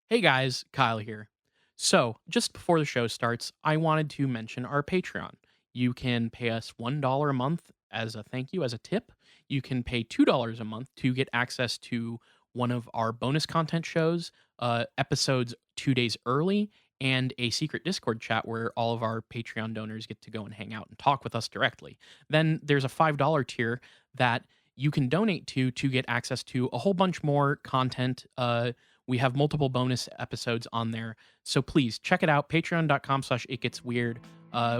Hey guys, Kyle here. So, just before the show starts, I wanted to mention our Patreon. You can pay us $1 a month as a thank you, as a tip. You can pay $2 a month to get access to one of our bonus content shows, episodes 2 days early, and a secret Discord chat where all of our Patreon donors get to go and hang out and talk with us directly. Then there's a $5 tier that you can donate to get access to a whole bunch more content. We have multiple bonus episodes on there. So please check it out. Patreon.com/itgetsweird.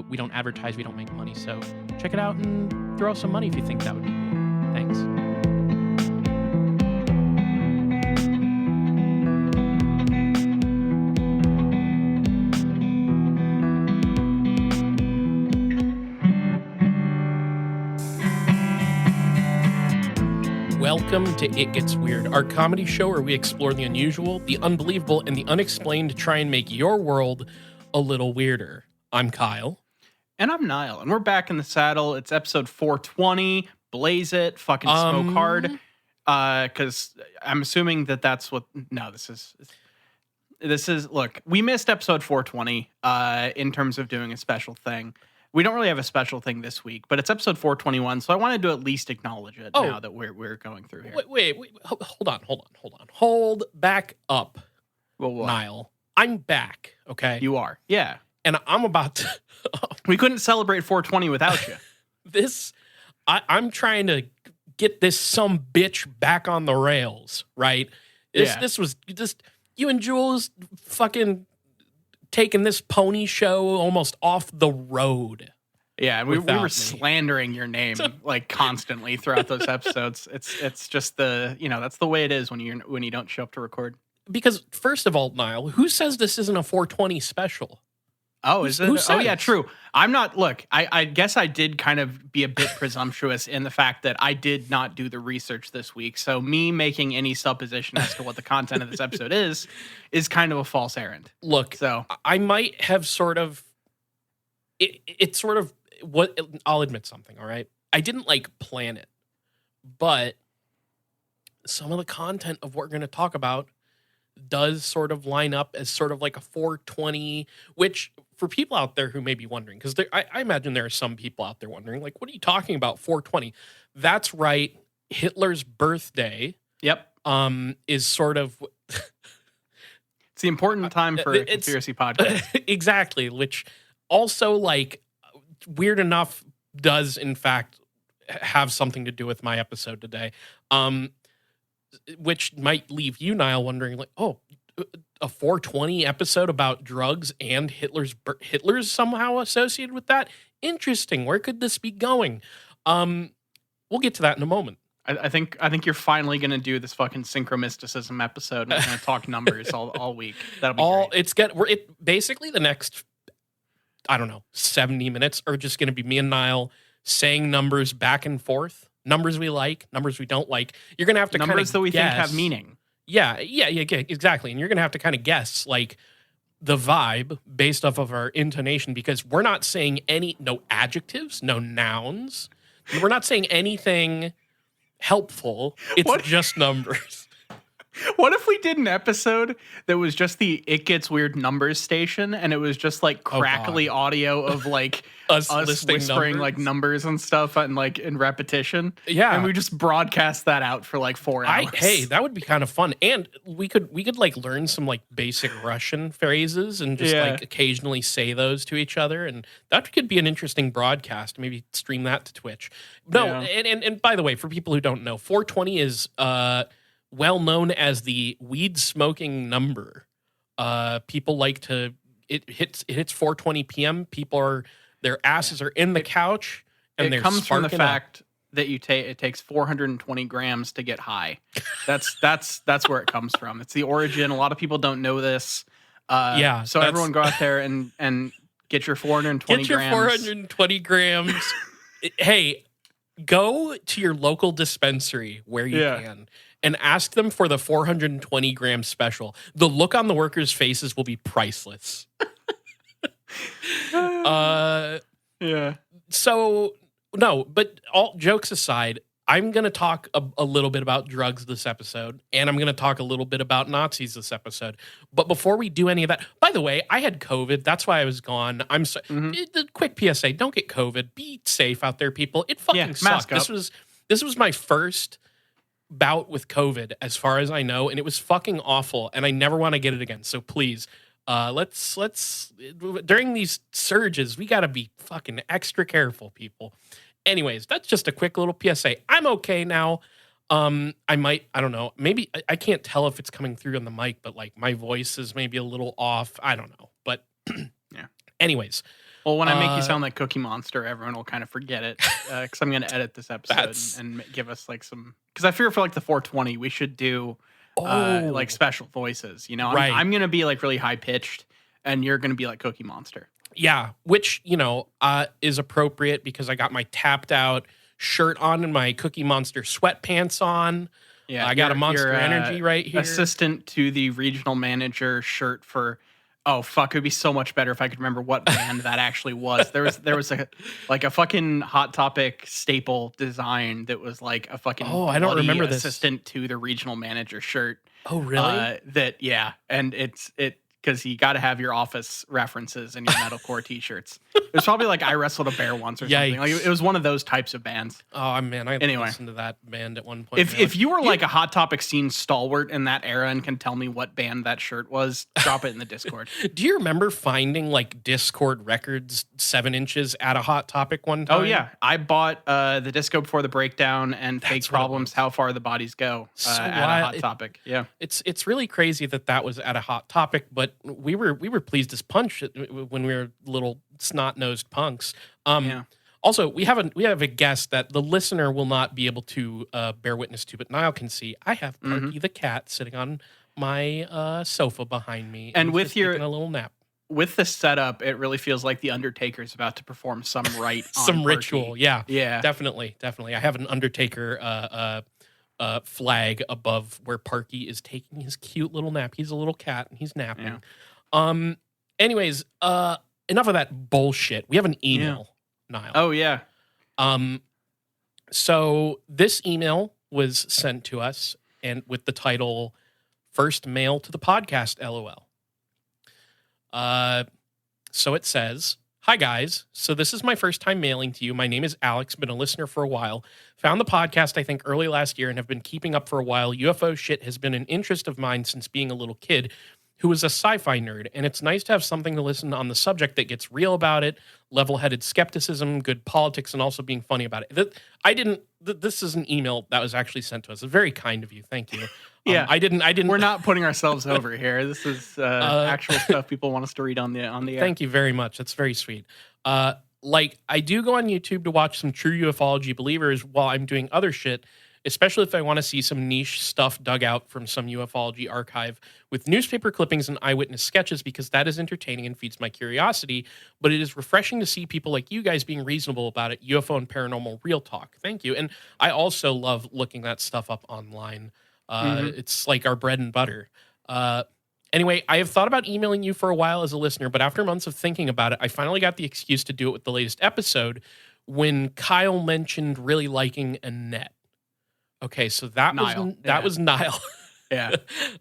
We don't advertise, we don't make money. So check it out and throw some money if you think that would be cool. Thanks. Welcome to It Gets Weird, our comedy show where we explore the unusual, the unbelievable, and the unexplained to try and make your world a little weirder. I'm Kyle. And I'm Niall, and we're back in the saddle. It's episode 420. Blaze it. Fucking smoke hard. Because I'm assuming that's what... No, this is... Look, we missed episode 420 in terms of doing a special thing. We don't really have a special thing this week, but it's episode 421, so I wanted to at least acknowledge it now that we're going through here. Wait. Hold on. Hold back up, Well, what? Niall. I'm back, okay? You are. Yeah. And I'm about to... We couldn't celebrate 420 without you. I'm trying to get this some bitch back on the rails, right? This was just... You and Jules fucking... taking this pony show almost off the road. Yeah, and we were slandering your name like constantly throughout those episodes. It's just that's the way it is when you don't show up to record. Because first of all, Niall, who says this isn't a 420 special? Oh, is it? Oh, yeah, true. I'm not. Look, I guess I did kind of be a bit presumptuous in the fact that I did not do the research this week. So me making any supposition as to what the content of this episode is kind of a false errand. Look, so I might have sort of. It's sort of what I'll admit something. All right, I didn't plan it, but some of the content of what we're going to talk about does sort of line up as sort of like a 420, which for people out there who may be wondering, because I imagine there are some people out there wondering, like, what are you talking about 420? That's right. Hitler's birthday. Yep. Is sort of... It's the important time for a conspiracy podcast. Exactly. Which also, weird enough, does in fact have something to do with my episode today. Which might leave you, Niall, wondering, a 420 episode about drugs and Hitler's somehow associated with that? Interesting. Where could this be going? We'll get to that in a moment. I think you're finally going to do this fucking synchromysticism episode. And we're going to talk numbers all week. That'll be great. Basically the next, 70 minutes are just going to be me and Niall saying numbers back and forth. Numbers we like, numbers we don't like. You're going to have to numbers that we think have meaning. Yeah, exactly. And you're going to have to kind of guess, the vibe based off of our intonation, because we're not saying no adjectives, no nouns. We're not saying anything helpful. It's just numbers. What if we did an episode that was just the It Gets Weird numbers station, and it was just crackly audio of us whispering numbers and stuff and in repetition? Yeah, and we just broadcast that out for 4 hours. Hey, that would be kind of fun, and we could learn some basic Russian phrases and just occasionally say those to each other, and that could be an interesting broadcast. Maybe stream that to Twitch. No, and by the way, for people who don't know, 420 is well known as the weed smoking number. People like to it hits 4:20 p.m. Their asses are in the couch, and it comes from the fact that it takes 420 grams to get high. That's where it comes from. It's the origin. A lot of people don't know this. So everyone go out there and get your 420 grams. Get your 420 grams. Hey, go to your local dispensary where you can and ask them for the 420 gram special. The look on the workers' faces will be priceless. Yeah. So, no, but all jokes aside, I'm going to talk a little bit about drugs this episode, and I'm going to talk a little bit about Nazis this episode. But before we do any of that, by the way, I had COVID. That's why I was gone. I'm so, the quick PSA: don't get COVID. Be safe out there, people. It fucking sucked. This was my first bout with COVID, as far as I know, and it was fucking awful. And I never want to get it again. So please, let's during these surges, we got to be fucking extra careful, people. Anyways, that's just a quick little PSA. I'm okay now. I don't know. Maybe I can't tell if it's coming through on the mic, but like my voice is maybe a little off. I don't know. But yeah. Anyways. Well, when I make you sound like Cookie Monster, everyone will kind of forget it. Because I'm going to edit this episode and give us like some. Because I fear for like the 420, we should do like special voices. You know, I'm going to be like really high pitched, and you're going to be like Cookie Monster. Yeah, which, is appropriate because I got my tapped out shirt on and my Cookie Monster sweatpants on. Yeah, I got a Monster Energy right here. Assistant to the regional manager shirt for, oh, fuck, it would be so much better if I could remember what band that actually was. There was a fucking Hot Topic staple design that was like a fucking I don't remember this. Assistant to the regional manager shirt. Oh, really? And it because you got to have your Office references in your metalcore t-shirts. It was probably like I wrestled a bear once or something. Like it was one of those types of bands. Oh man, I listened to that band at one point. If you were like a Hot Topic scene stalwart in that era and can tell me what band that shirt was, drop it in the Discord. Do you remember finding like Discord records 7 inches at a Hot Topic one time? Oh yeah, I bought the Disco Before the Breakdown and Fake Problems, How Far the Bodies Go at a Hot Topic. Yeah, it's really crazy that was at a Hot Topic, but we were pleased as punch when we were little snot-nosed punks. Also, we have a guest that the listener will not be able to bear witness to, but Niall can see. I have Parky the cat sitting on my sofa behind me, and with taking a little nap. With the setup, it really feels like the Undertaker's about to perform some rite, some ritual. Yeah, definitely. I have an Undertaker flag above where Parky is taking his cute little nap. He's a little cat and he's napping. Yeah. Anyways, enough of that bullshit. We have an email, Niall. Oh yeah. So this email was sent to us and with the title "First Mail to the Podcast." LOL. So it says, "Hi guys. So this is my first time mailing to you. My name is Alex, been a listener for a while. Found the podcast I think early last year and have been keeping up for a while. UFO shit has been an interest of mine since being a little kid who was a sci-fi nerd, and it's nice to have something to listen on the subject that gets real about it, level-headed skepticism, good politics, and also being funny about it." This is an email that was actually sent to us. It's very kind of you. Thank you. Yeah, I didn't. We're not putting ourselves over here. This is actual stuff people want us to read on the air. Thank you very much. That's very sweet. I do go on YouTube to watch some true ufology believers while I'm doing other shit, especially if I want to see some niche stuff dug out from some ufology archive with newspaper clippings and eyewitness sketches, because that is entertaining and feeds my curiosity. But it is refreshing to see people like you guys being reasonable about it. UFO and paranormal real talk. Thank you. And I also love looking that stuff up online. It's like our bread and butter. Anyway, I have thought about emailing you for a while as a listener, but after months of thinking about it, I finally got the excuse to do it with the latest episode when Kyle mentioned really liking Annette. Okay, so that was Niall. Yeah.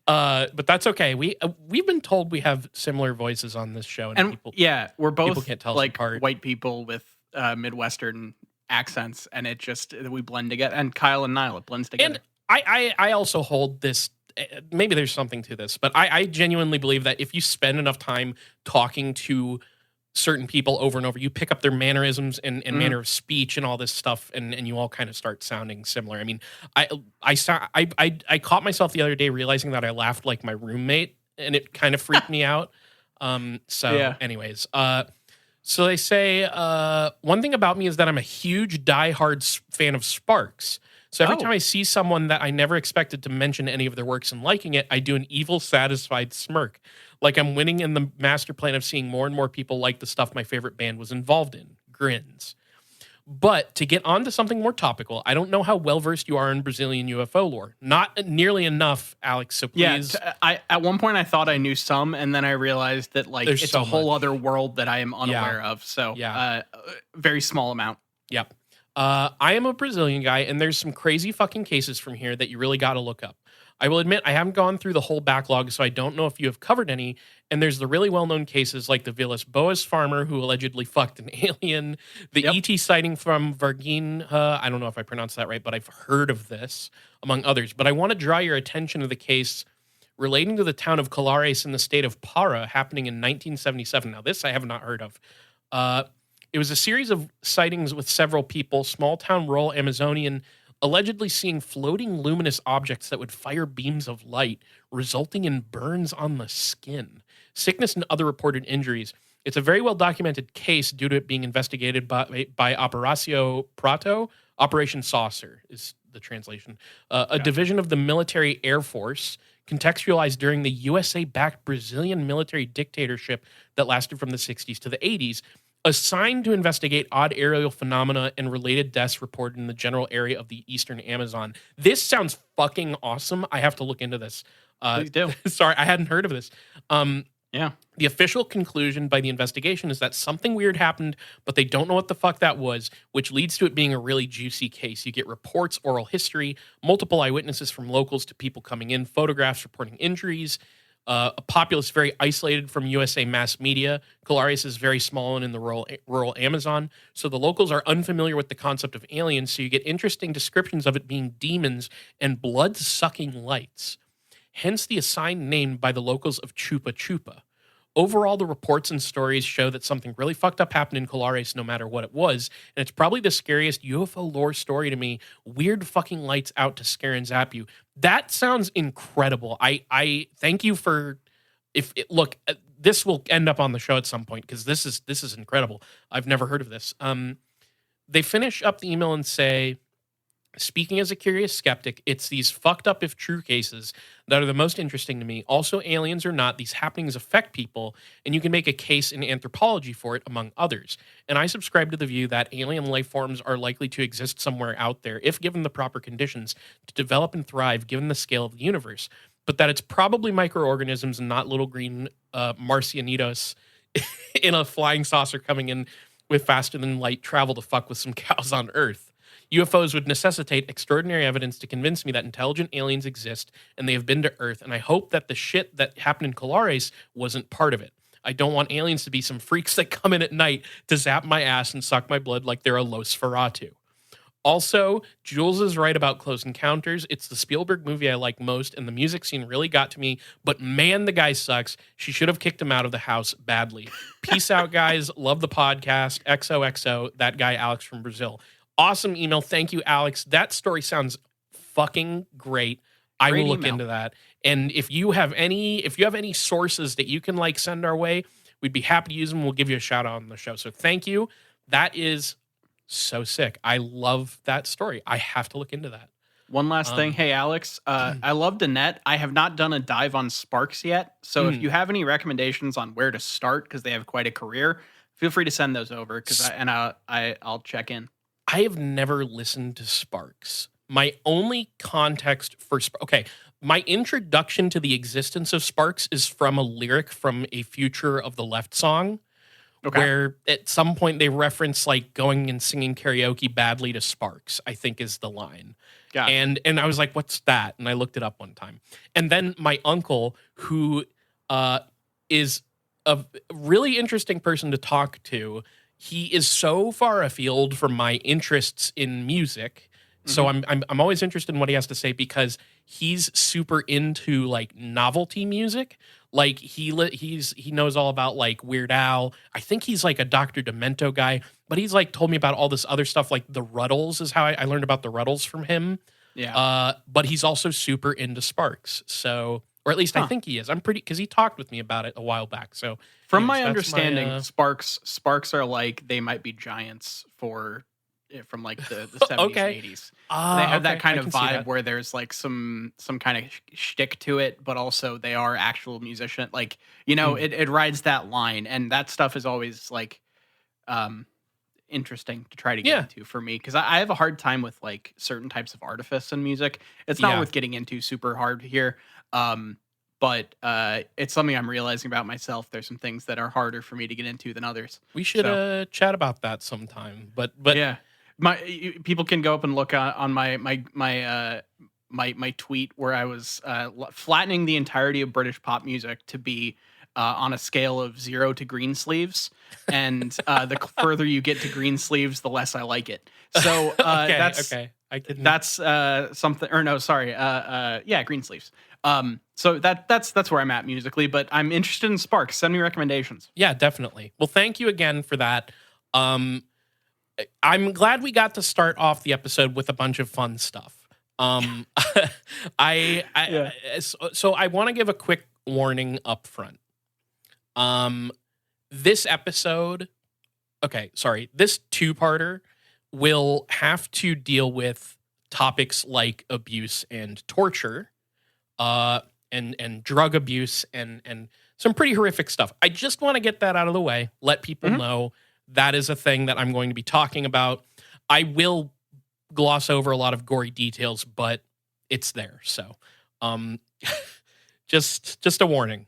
But that's okay. We've been told we have similar voices on this show, and people, we're both can't tell like us apart. White people with Midwestern accents, and it just we blend together. And Kyle and Niall, it blends together. And I also hold this. Maybe there's something to this, but I genuinely believe that if you spend enough time talking to certain people over and over, you pick up their mannerisms and manner of speech and all this stuff, and you all kind of start sounding similar. I mean, I caught myself the other day realizing that I laughed like my roommate, and it kind of freaked me out. Anyways, so they say one thing about me is that I'm a huge diehard fan of Sparks. So every time I see someone that I never expected to mention any of their works and liking it, I do an evil, satisfied smirk. Like I'm winning in the master plan of seeing more and more people like the stuff my favorite band was involved in. Grins. But to get on to something more topical, I don't know how well-versed you are in Brazilian UFO lore. Not nearly enough, Alex, so please. Yeah, at one point I thought I knew some, and then I realized that it's a whole other world that I am unaware of. So very small amount. Yep. I am a Brazilian guy, and there's some crazy fucking cases from here that you really got to look up. I will admit I haven't gone through the whole backlog, so I don't know if you have covered any. And there's the really well-known cases like the Villas Boas farmer who allegedly fucked an alien, the Yep. ET sighting from Varginha. I don't know if I pronounced that right, but I've heard of this among others. But I want to draw your attention to the case relating to the town of Colares in the state of Para, happening in 1977. Now, this I have not heard of. Uh, it was a series of sightings with several people, small town rural Amazonian, allegedly seeing floating luminous objects that would fire beams of light, resulting in burns on the skin, sickness, and other reported injuries. It's a very well documented case due to it being investigated by Operacio Prato. Operation Saucer is the translation. A Gotcha. division of the military air force contextualized during the USA backed Brazilian military dictatorship that lasted from the 60s to the 80s, assigned to investigate odd aerial phenomena and related deaths reported in the general area of the eastern Amazon. This sounds fucking awesome. I have to look into this. Please do. Sorry, I hadn't heard of this. Yeah. The official conclusion by the investigation is that something weird happened, but they don't know what the fuck that was, which leads to it being a really juicy case. You get reports, oral history, multiple eyewitnesses from locals to people coming in, photographs reporting injuries, a populace very isolated from USA mass media. Colares is very small and in the rural Amazon, so the locals are unfamiliar with the concept of aliens, so you get interesting descriptions of it being demons and blood-sucking lights. Hence the assigned name by the locals of Chupa Chupa. Overall, the reports and stories show that something really fucked up happened in Colares no matter what it was, and it's probably the scariest UFO lore story to me. Weird fucking lights out to scare and zap you. That sounds incredible. I thank you for look, this will end up on the show at some point because this is incredible. I've never heard of this. They finish up the email and say, speaking as a curious skeptic, it's these fucked up if true cases that are the most interesting to me. Also, aliens or not, these happenings affect people, and you can make a case in anthropology for it, among others. And I subscribe to the view that alien life forms are likely to exist somewhere out there, if given the proper conditions, to develop and thrive given the scale of the universe. But that it's probably microorganisms and not little green marcianitos in a flying saucer coming in with faster than light travel to fuck with some cows on Earth. UFOs would necessitate extraordinary evidence to convince me that intelligent aliens exist and they have been to Earth, and I hope that the shit that happened in Colares wasn't part of it. I don't want aliens to be some freaks that come in at night to zap my ass and suck my blood like they're a Los Ferratu. Also, Jules is right about Close Encounters. It's the Spielberg movie I like most, and the music scene really got to me, but man, the guy sucks. She should have kicked him out of the house badly. Peace out, guys. Love the podcast. XOXO, that guy Alex from Brazil. Awesome email. Thank you, Alex. That story sounds fucking great. I Great will look email. into that. And if you have any sources that you can like send our way, we'd be happy to use them. We'll give you a shout out on the show. So thank you. That is so sick. I love that story. I have to look into that. One last thing. Hey, Alex, I love Danette. I have not done a dive on Sparks yet. So if you have any recommendations on where to start, because they have quite a career, feel free to send those over I'll check in. I have never listened to Sparks. My only context for my introduction to the existence of Sparks is from a lyric from a Future of the Left song, Okay. where at some point they reference like going and singing karaoke badly to Sparks, I think is the line. Got it. And I was like, what's that? And I looked it up one time. And then my uncle, who is a really interesting person to talk to, he is so far afield from my interests in music. So I'm always interested in what he has to say because he's super into like novelty music. Like he knows all about like Weird Al. I think he's like a Dr. Demento guy, but he's like told me about all this other stuff. Like the Ruddles is how I learned about the Ruddles from him. Yeah. But he's also super into Sparks. So, or at least I think he is. I'm pretty, because he talked with me about it a while back. So From anyways, my that's understanding, Sparks are like they might be giants from like the 70s Okay. and 80s. They have that kind I of can see vibe that. where there's like some kind of shtick to it, but also they are actual musician. Like, it rides that line, and that stuff is always like interesting to try to get Yeah. into for me, because I have a hard time with like certain types of artifice in music. It's not Yeah. worth getting into super hard here. But it's something I'm realizing about myself. There's some things that are harder for me to get into than others. We should So, chat about that sometime. But yeah. People can go up and look on my tweet where I was flattening the entirety of British pop music to be on a scale of 0 to green sleeves, and the further you get to green sleeves, the less I like it. So that's something. Or no, sorry. Yeah, green sleeves. So that's where I'm at musically, but I'm interested in Sparks. Send me recommendations. Yeah, definitely. Well, thank you again for that. I'm glad we got to start off the episode with a bunch of fun stuff. So I want to give a quick warning up front. This episode, this two-parter will have to deal with topics like abuse and torture, and drug abuse and some pretty horrific stuff. I just want to get that out of the way, let people know that is a thing that I'm going to be talking about. I will gloss over a lot of gory details, but it's there. So, just a warning.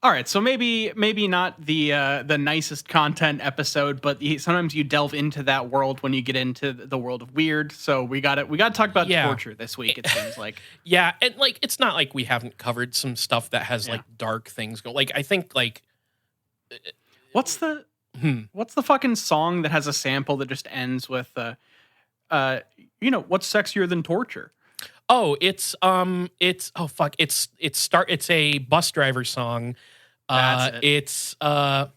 All right, so maybe not the nicest content episode, but sometimes you delve into that world when you get into the world of weird. So we got to talk about torture this week. It seems like yeah, and like it's not like we haven't covered some stuff that has like dark things going. Like I think like what's the fucking song that has a sample that just ends with what's sexier than torture? Oh, it's a bus driver song. It's son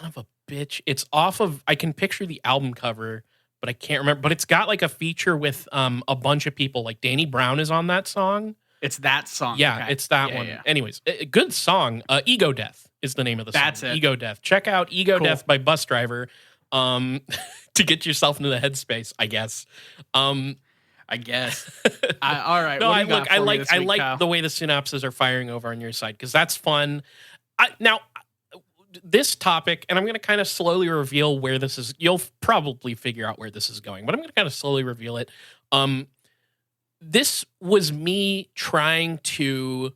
of a bitch. It's off of, I can picture the album cover, but I can't remember. But it's got like a feature with a bunch of people. Like Danny Brown is on that song. It's that song. Yeah, it's that one. Yeah. Anyways, good song. Ego Death is the name of the song. That's it. Ego Death. Check out Ego Death by Bus Driver to get yourself into the headspace, I guess. All right. No, I like the way the synapses are firing over on your side because that's fun. Now, this topic, and I'm going to kind of slowly reveal where this is. You'll probably figure out where this is going, but I'm going to kind of slowly reveal it. This was me trying to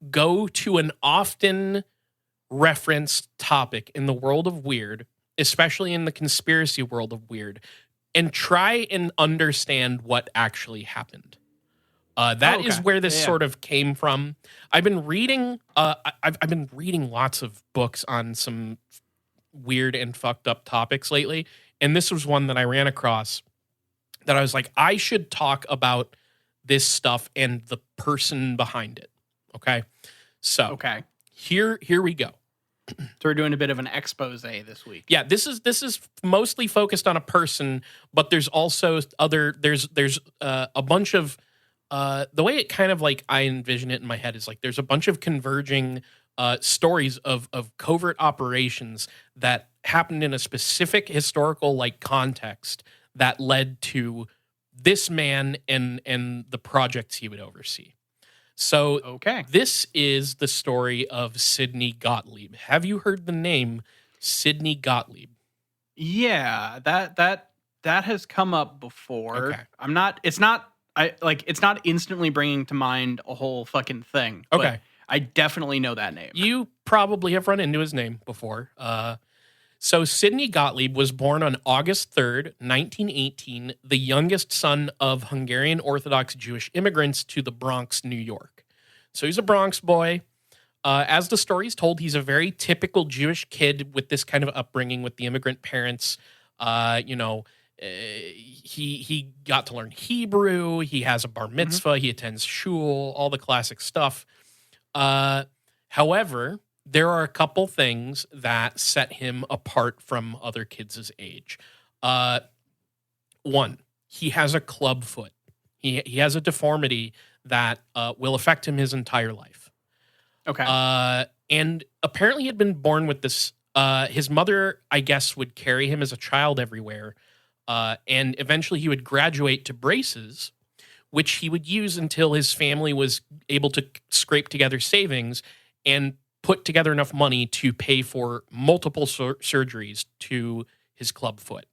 go to an often referenced topic in the world of weird, especially in the conspiracy world of weird, and try and understand what actually happened. That is where this sort of came from. I've been reading. I've been reading lots of books on some weird and fucked up topics lately, and this was one that I ran across that I was like, I should talk about this stuff and the person behind it. Okay, so here we go. So we're doing a bit of an expose this week. Yeah, this is mostly focused on a person, but there's also there's a bunch of the way it kind of like I envision it in my head is like there's a bunch of converging stories of covert operations that happened in a specific historical like context that led to this man and the projects he would oversee. So this is the story of Sidney Gottlieb. Have you heard the name Sidney Gottlieb? Yeah, that has come up before. Okay. It's not instantly bringing to mind a whole fucking thing. Okay. But I definitely know that name. You probably have run into his name before. So Sidney Gottlieb was born on August 3rd, 1918, the youngest son of Hungarian Orthodox Jewish immigrants to the Bronx, New York. So he's a Bronx boy. As the story is told, he's a very typical Jewish kid with this kind of upbringing with the immigrant parents. He got to learn Hebrew. He has a bar mitzvah. He attends shul, all the classic stuff. However, there are a couple things that set him apart from other kids his age. One, he has a club foot. He has a deformity that will affect him his entire life. Okay. And apparently he had been born with this. His mother, I guess, would carry him as a child everywhere. And eventually he would graduate to braces, which he would use until his family was able to scrape together savings and put together enough money to pay for multiple surgeries to his club foot.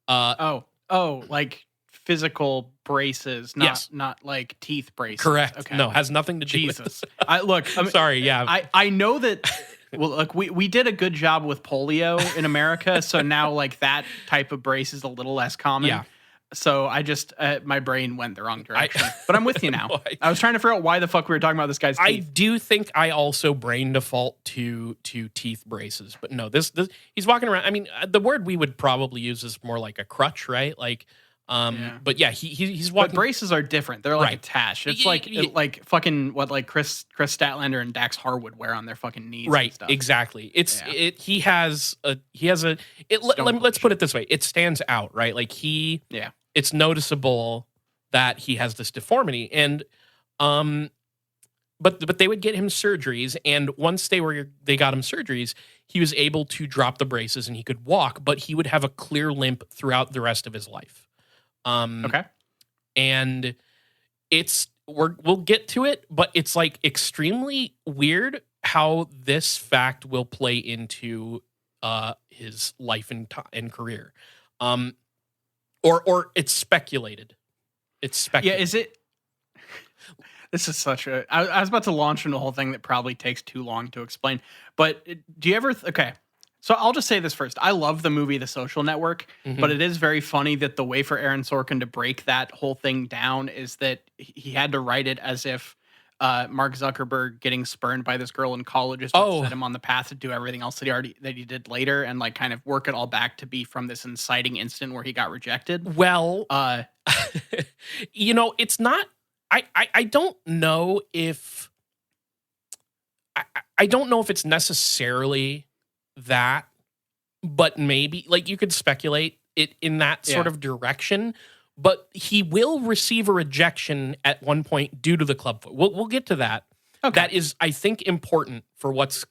Like physical braces, not like teeth braces. Correct. Okay. No, has nothing to do with Jesus. I'm sorry, yeah. I know that well, look, we did a good job with polio in America, so now like that type of brace is a little less common. Yeah. So I just my brain went the wrong I direction. But I'm with you now. boy. I was trying to figure out why the fuck we were talking about this guy's I teeth. do think I also brain default to teeth braces, but no, this he's walking around. I mean, the word we would probably use is more like a crutch, right? Like, Yeah. but yeah, he's But walking. braces are different. They're like Right. attached. It's Y- y- like fucking what like Chris Statlander and Dax Harwood wear on their fucking knees and Right, stuff. exactly. It's Yeah. it. He has a. Let's put it this way. It stands out, right? Like Yeah. it's noticeable that he has this deformity, and but they would get him surgeries, and once they got him surgeries, he was able to drop the braces and he could walk, but he would have a clear limp throughout the rest of his life. Okay. And we'll get to it, but it's like extremely weird how this fact will play into his life and career. Or it's speculated. It's speculated. Yeah, is it this is such a I was about to launch into a whole thing that probably takes too long to explain. But do you ever okay. So I'll just say this first. I love the movie The Social Network, Mhm. but it is very funny that the way for Aaron Sorkin to break that whole thing down is that he had to write it as if Mark Zuckerberg getting spurned by this girl in college is what set him on the path to do everything else that he did later, and like kind of work it all back to be from this inciting incident where he got rejected. Well, it's not. I don't know if I don't know if it's necessarily that, but maybe like you could speculate it in that sort of direction. But he will receive a rejection at one point due to the clubfoot. We'll get to that. Okay. That is, I think, important for what's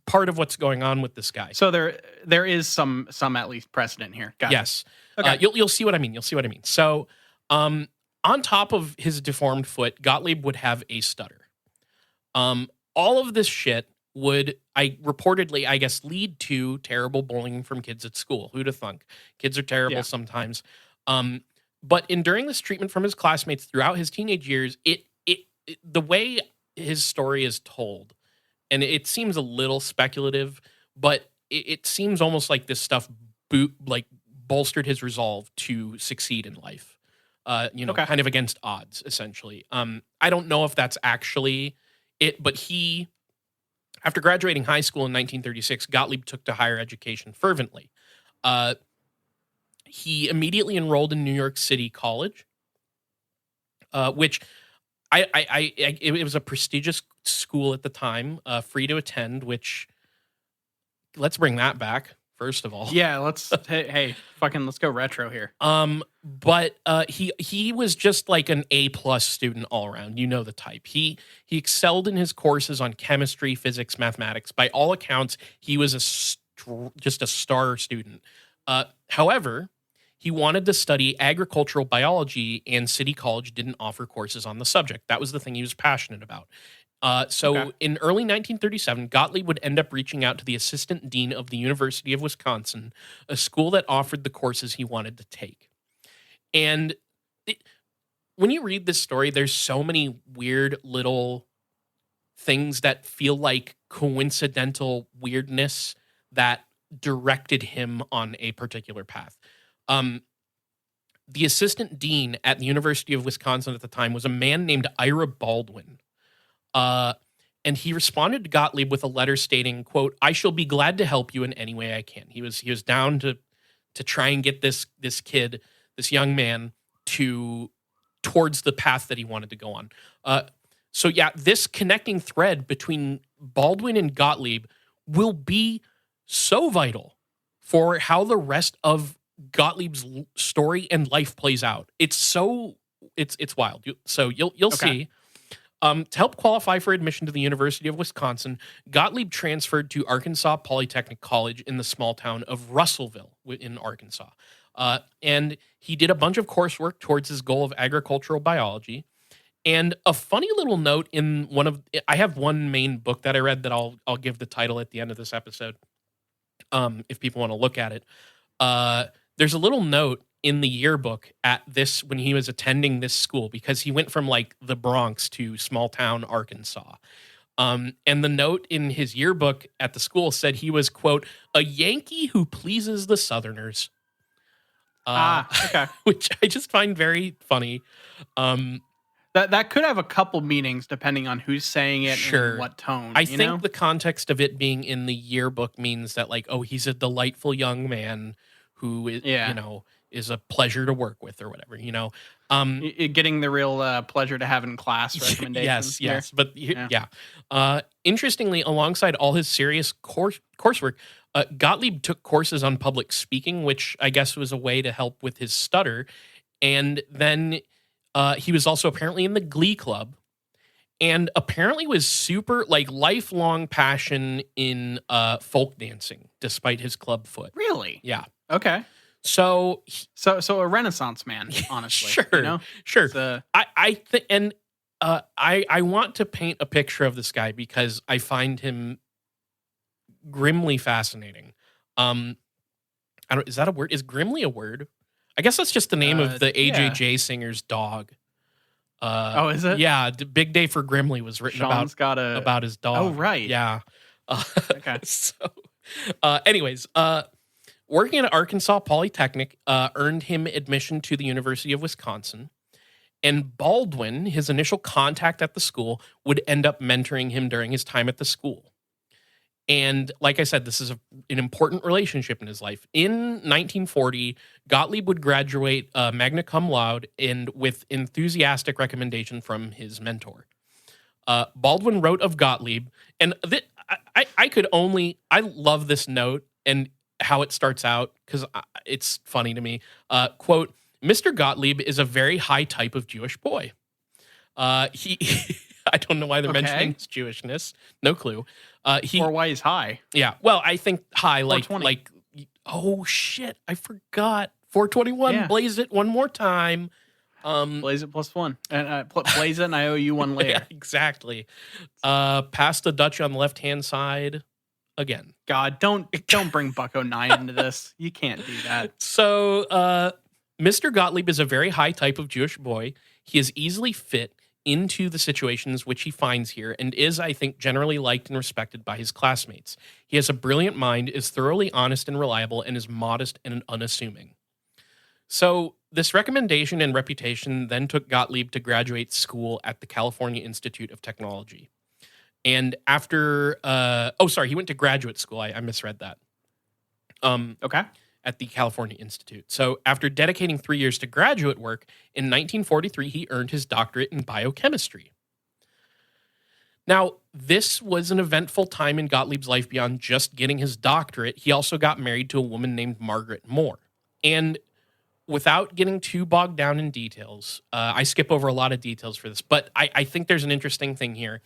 part of what's going on with this guy. So there is some at least precedent here. Got it. Yes. Okay. You'll see what I mean. You'll see what I mean. So, on top of his deformed foot, Gottlieb would have a stutter. All of this shit would reportedly, I guess, lead to terrible bullying from kids at school. Who'd have thunk? Kids are terrible sometimes. But enduring this treatment from his classmates throughout his teenage years, the way his story is told, and it seems a little speculative, but it seems almost like this stuff bolstered his resolve to succeed in life. Kind of against odds, essentially. I don't know if that's actually it, but after graduating high school in 1936, Gottlieb took to higher education fervently. He immediately enrolled in New York City College, which it was a prestigious school at the time, free to attend. Which let's bring that back first of all. Yeah, let's let's go retro here. But he was just like an A+ student all around. You know the type. He excelled in his courses on chemistry, physics, mathematics. By all accounts, he was just a star student. However, he wanted to study agricultural biology, and City College didn't offer courses on the subject. That was the thing he was passionate about. In early 1937, Gottlieb would end up reaching out to the assistant dean of the University of Wisconsin, a school that offered the courses he wanted to take. And when you read this story, there's so many weird little things that feel like coincidental weirdness that directed him on a particular path. The assistant dean at the University of Wisconsin at the time was a man named Ira Baldwin. And he responded to Gottlieb with a letter stating, quote, "I shall be glad to help you in any way I can." He was down to try and get this kid, this young man, towards the path that he wanted to go on. This connecting thread between Baldwin and Gottlieb will be so vital for how the rest of Gottlieb's story and life plays out. It's wild. You'll see. To help qualify for admission to the University of Wisconsin, Gottlieb transferred to Arkansas Polytechnic College in the small town of Russellville in Arkansas. And he did a bunch of coursework towards his goal of agricultural biology. And a funny little note I have one main book that I read that I'll give the title at the end of this episode, if people want to look at it. There's a little note in the yearbook when he was attending this school, because he went from like the Bronx to small town Arkansas. And the note in his yearbook at the school said he was, quote, a Yankee who pleases the Southerners. Okay. Which I just find very funny. That could have a couple meanings depending on who's saying it Sure. and what tone. I think the context of it being in the yearbook means that, like, oh, he's a delightful young man who is, is a pleasure to work with or whatever, Getting the real pleasure to have in class recommendation. Yes. But interestingly, alongside all his serious coursework, Gottlieb took courses on public speaking, which I guess was a way to help with his stutter. And then he was also apparently in the Glee Club, and apparently was super, like, lifelong passion in folk dancing, despite his club foot. Really? Yeah. Okay. So a Renaissance man, honestly. Sure. I think, and I want to paint a picture of this guy because I find him grimly fascinating. Is that a word? Is grimly a word? I guess that's just the name of the AJJ singer's dog. Is it? Yeah, Big Day for Grimly was written about his dog. Oh, right. Yeah. Okay. Anyways, working at Arkansas Polytechnic earned him admission to the University of Wisconsin. And Baldwin, his initial contact at the school, would end up mentoring him during his time at the school. And like I said, this is an important relationship in his life. In 1940, Gottlieb would graduate magna cum laude and with enthusiastic recommendation from his mentor. Baldwin wrote of Gottlieb, and I love this note and how it starts out because it's funny to me. Quote, Mr. Gottlieb is a very high type of Jewish boy. He I don't know why they're mentioning his Jewishness. No clue. Or why he's high. Yeah. Well, I think high, like, oh shit, I forgot. 421, yeah. Blaze it one more time. Blaze it +1. And blaze it and I owe you one later. Yeah, exactly. Pass the Dutch on the left-hand side again. God, don't bring Bucko 9 into this. You can't do that. So, Mr. Gottlieb is a very high type of Jewish boy. He is easily fit into the situations which he finds here and is, I think, generally liked and respected by his classmates. He has a brilliant mind, is thoroughly honest and reliable, and is modest and unassuming. So this recommendation and reputation then took Gottlieb to graduate school at the California Institute of Technology. And after, he went to graduate school. I misread that. Okay. At the California Institute. So after dedicating 3 years to graduate work, in 1943, he earned his doctorate in biochemistry. Now, this was an eventful time in Gottlieb's life beyond just getting his doctorate. He also got married to a woman named Margaret Moore. And without getting too bogged down in details, I skip over a lot of details for this, but I think there's an interesting thing here.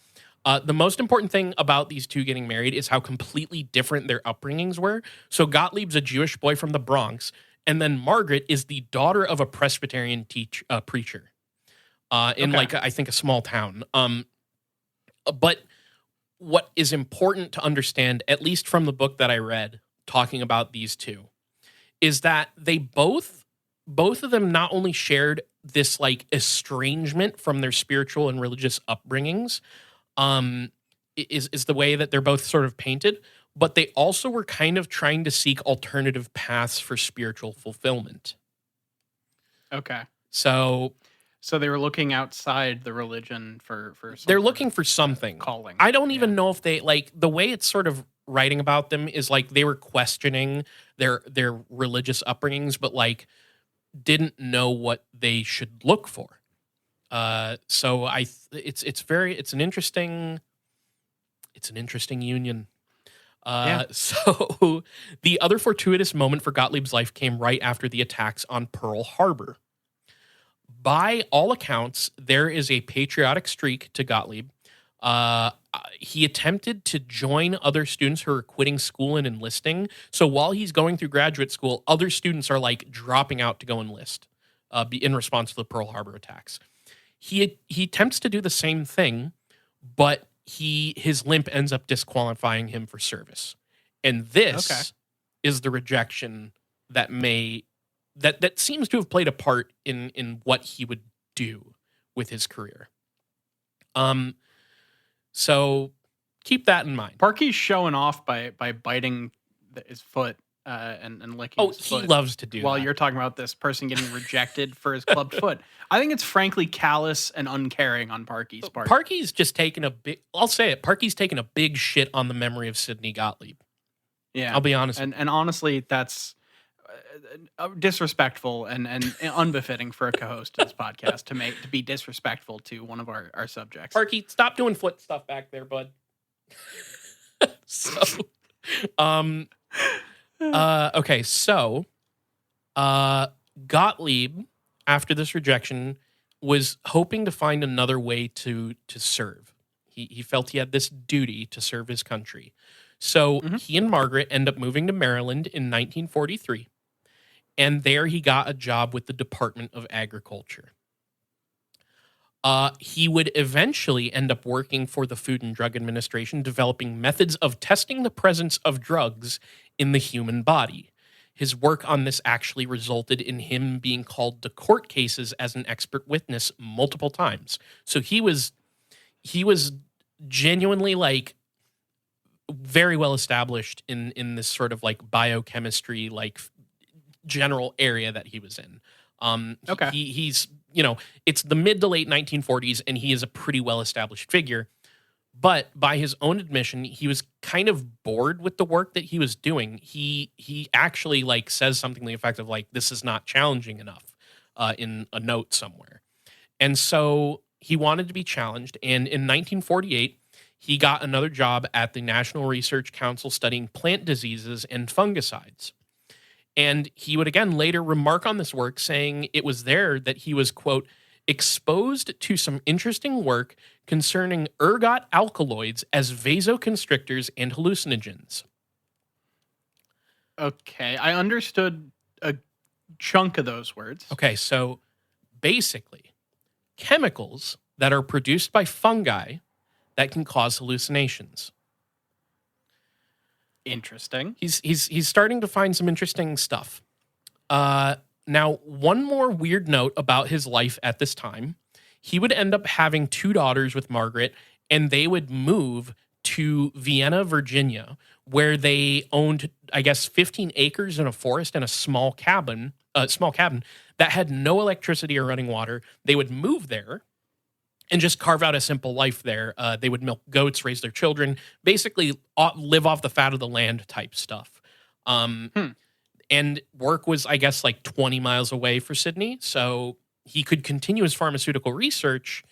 The most important thing about these two getting married is how completely different their upbringings were. So Gottlieb's a Jewish boy from the Bronx, and then Margaret is the daughter of a Presbyterian preacher in I think a small town. But what is important to understand, at least from the book that I read talking about these two, is that they both of them not only shared this like estrangement from their spiritual and religious upbringings, is the way that they're both sort of painted, but they also were kind of trying to seek alternative paths for spiritual fulfillment. Okay. So they were looking outside the religion for they're looking for something. Calling. I don't even know if they, like, the way it's sort of writing about them is like they were questioning their religious upbringings, but like didn't know what they should look for. So it's an interesting union. So the other fortuitous moment for Gottlieb's life came right after the attacks on Pearl Harbor. By all accounts, there is a patriotic streak to Gottlieb. He attempted to join other students who are quitting school and enlisting. So while he's going through graduate school, other students are like dropping out to go enlist in response to the Pearl Harbor attacks. He attempts to do the same thing, but his limp ends up disqualifying him for service. And this is the rejection that seems to have played a part in what he would do with his career. So keep that in mind. Parky's showing off by biting his foot and licking Oh, his he foot loves to do while that. you're talking about this person getting rejected for his clubbed foot. I think it's frankly callous and uncaring on Parky's part. Parky's just taking a big, I'll say it, Parky's taking a big shit on the memory of Sidney Gottlieb. Yeah. I'll be honest. And honestly, that's disrespectful and unbefitting for a co-host of this podcast to be disrespectful to one of our subjects. Parky, stop doing foot stuff back there, bud. Okay, so Gottlieb, after this rejection, was hoping to find another way to serve. He felt he had this duty to serve his country. So he and Margaret end up moving to Maryland in 1943. And there he got a job with the Department of Agriculture. He would eventually end up working for the Food and Drug Administration, developing methods of testing the presence of drugs in the human body. His work on this actually resulted in him being called to court cases as an expert witness multiple times. So he was genuinely like very well established in this sort of like biochemistry, like general area that he was in. Okay. He's, it's the mid to late 1940s, and he is a pretty well-established figure. But by his own admission, he was kind of bored with the work that he was doing. He actually like says something to the effect of like, this is not challenging enough in a note somewhere. And so he wanted to be challenged. And in 1948, he got another job at the National Research Council studying plant diseases and fungicides. And he would again later remark on this work, saying it was there that he was, quote, exposed to some interesting work concerning ergot alkaloids as vasoconstrictors and hallucinogens. Okay, I understood a chunk of those words. Okay, so basically, chemicals that are produced by fungi that can cause hallucinations. Interesting. He's starting to find some interesting stuff. Now, one more weird note about his life at this time. He would end up having 2 daughters with Margaret, and they would move to Vienna, Virginia, where they owned, I guess, 15 acres in a forest and a small cabin that had no electricity or running water. They would move there and just carve out a simple life there. They would milk goats, raise their children, basically live off the fat of the land type stuff. And work was, I guess, like 20 miles away for Sidney, so he could continue his pharmaceutical research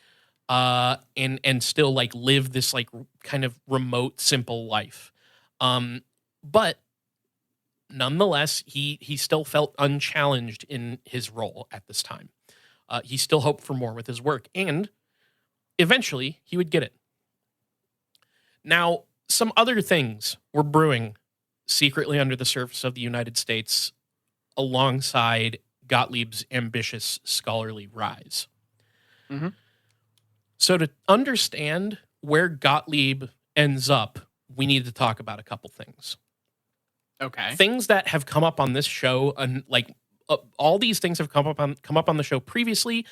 and still like live this like kind of remote, simple life. But nonetheless, he still felt unchallenged in his role at this time. He still hoped for more with his work, and eventually he would get it. Now, some other things were brewing secretly under the surface of the United States alongside Gottlieb's ambitious scholarly rise. Mm-hmm. So to understand where Gottlieb ends up, we need to talk about a couple things. Okay. Things that have come up on this show, and like all these things have come up on the show previously,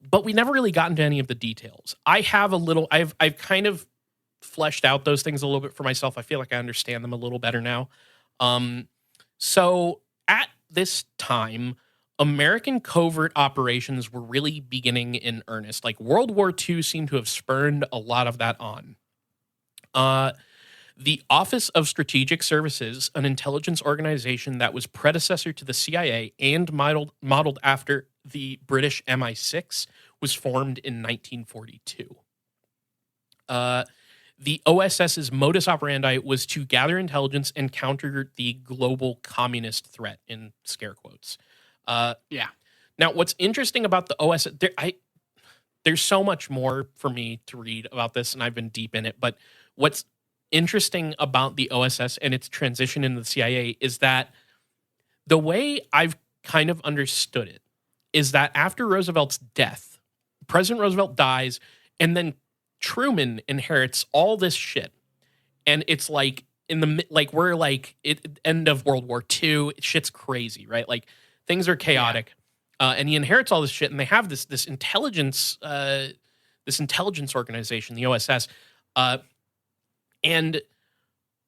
but we never really got into any of the details. I've kind of fleshed out those things a little bit for myself. I feel like I understand them a little better now. So at this time, American covert operations were really beginning in earnest. Like World War II seemed to have spurned a lot of that on. The Office of Strategic Services, an intelligence organization that was predecessor to the CIA and modeled after the British MI6, was formed in 1942. The OSS's modus operandi was to gather intelligence and counter the global communist threat, in scare quotes. Yeah. Now, what's interesting about the OSS, there's so much more for me to read about this, and I've been deep in it, but what's interesting about the OSS and its transition into the CIA is that the way I've kind of understood it is that after Roosevelt's death, President Roosevelt dies, and then Truman inherits all this shit. And it's like we're like end of World War II, shit's crazy, right? Like things are chaotic. Yeah. And he inherits all this shit, and they have this intelligence organization, the OSS. And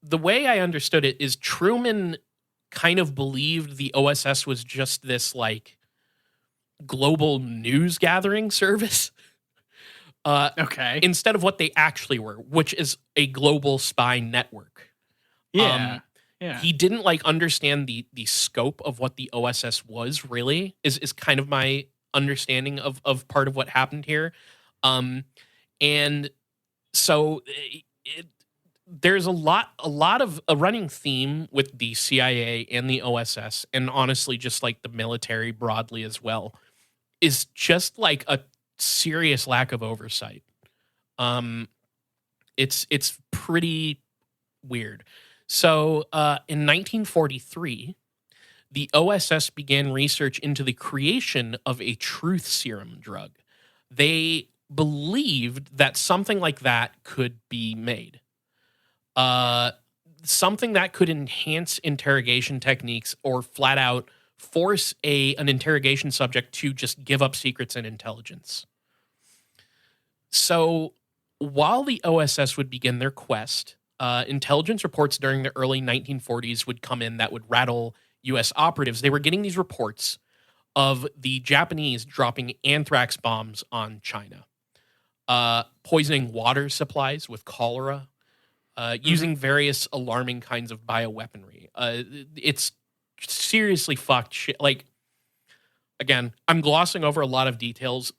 the way I understood it is Truman kind of believed the OSS was just this like global news gathering service Okay. instead of what they actually were, which is a global spy network. Yeah. Yeah. He didn't like understand the scope of what the OSS was really is kind of my understanding of part of what happened here. And so there's a lot of a running theme with the CIA and the OSS, and honestly just like the military broadly as well, is just like a serious lack of oversight. It's pretty weird. So in 1943, the OSS began research into the creation of a truth serum drug. They believed that something like that could be made. Something that could enhance interrogation techniques or flat out force an interrogation subject to just give up secrets and intelligence. So while the OSS would begin their quest, intelligence reports during the early 1940s would come in that would rattle U.S. operatives. They were getting these reports of the Japanese dropping anthrax bombs on China, poisoning water supplies with cholera, using various alarming kinds of bioweaponry. It's seriously fucked shit. Like, again, I'm glossing over a lot of details.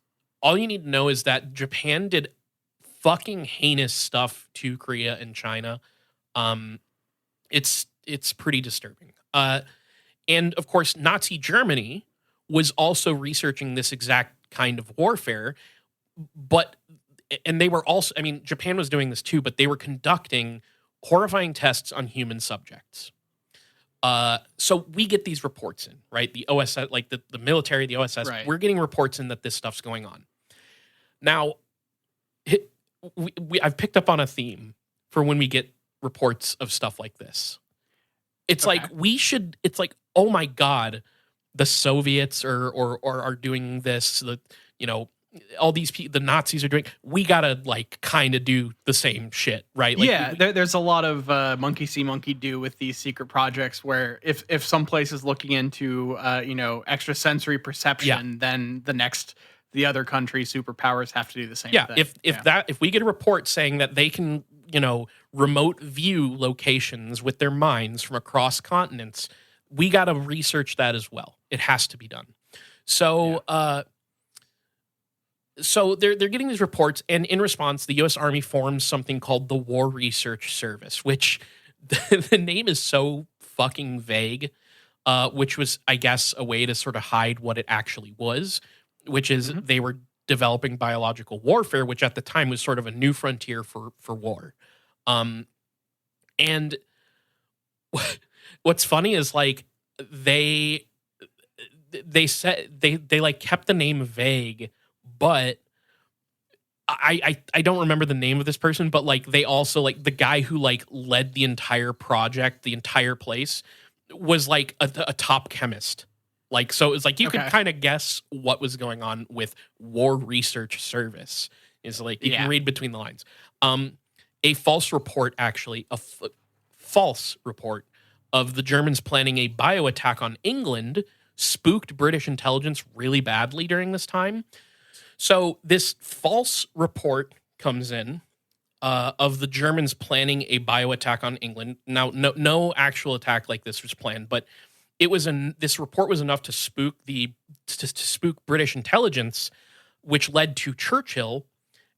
All you need to know is that Japan did fucking heinous stuff to Korea and China. It's pretty disturbing. And of course, Nazi Germany was also researching this exact kind of warfare, and they were also, I mean, Japan was doing this too, but they were conducting horrifying tests on human subjects. So we get these reports in, right? The OSS, like the military, the OSS, Right. we're getting reports in that this stuff's going on. Now, I've picked up on a theme for when we get reports of stuff like this. It's Okay. like it's like, oh my God, the Soviets are doing this, all these people, the Nazis are doing, we gotta like kind of do the same shit, right? Like, Yeah, there's a lot of monkey see, monkey do with these secret projects where if some place is looking into extrasensory perception, then the other country superpowers have to do the same thing. If we get a report saying that they can, remote view locations with their minds from across continents, we got to research that as well. It has to be done. So, so they're getting these reports, and in response, the U.S. Army forms something called the War Research Service, which the name is so fucking vague, which was, I guess, a way to sort of hide what it actually was, which is they were developing biological warfare, which at the time was sort of a new frontier for war. And what's funny is like they said they like kept the name vague, but I don't remember the name of this person, but like they also like the guy who like led the entire project, the entire place, was like a top chemist. Like, so it was like you could kind of guess what was going on with War Research Service. Is like you can read between the lines. A false report, actually, false report of the Germans planning a bio attack on England spooked British intelligence really badly during this time. So this false report comes in of the Germans planning a bio attack on England. Now, no actual attack like this was planned, but this report was enough to spook to spook British intelligence, which led to Churchill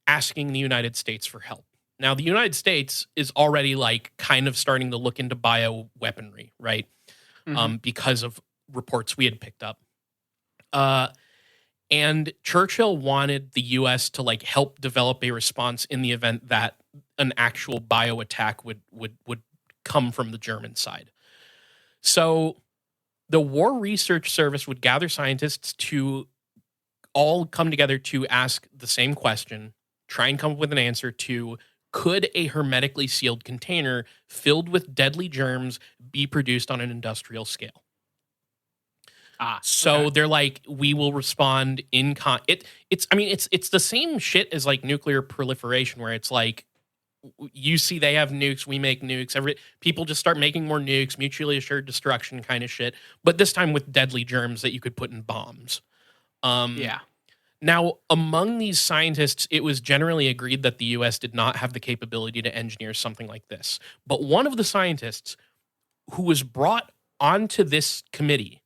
asking the United States for help. Now, the United States is already like kind of starting to look into bioweaponry, right? Because of reports we had picked up. And Churchill wanted the U.S. to like help develop a response in the event that an actual bio attack would come from the German side. So the War Research Service would gather scientists to all come together to ask the same question, try and come up with an answer to, could a hermetically sealed container filled with deadly germs be produced on an industrial scale? So they're like, we will respond in it's the same shit as like nuclear proliferation, where it's like You see they have nukes, we make nukes. People just start making more nukes, mutually assured destruction kind of shit. But this time with deadly germs that you could put in bombs. Yeah. Now, among these scientists, it was generally agreed that the US did not have the capability to engineer something like this. But one of the scientists who was brought onto this committee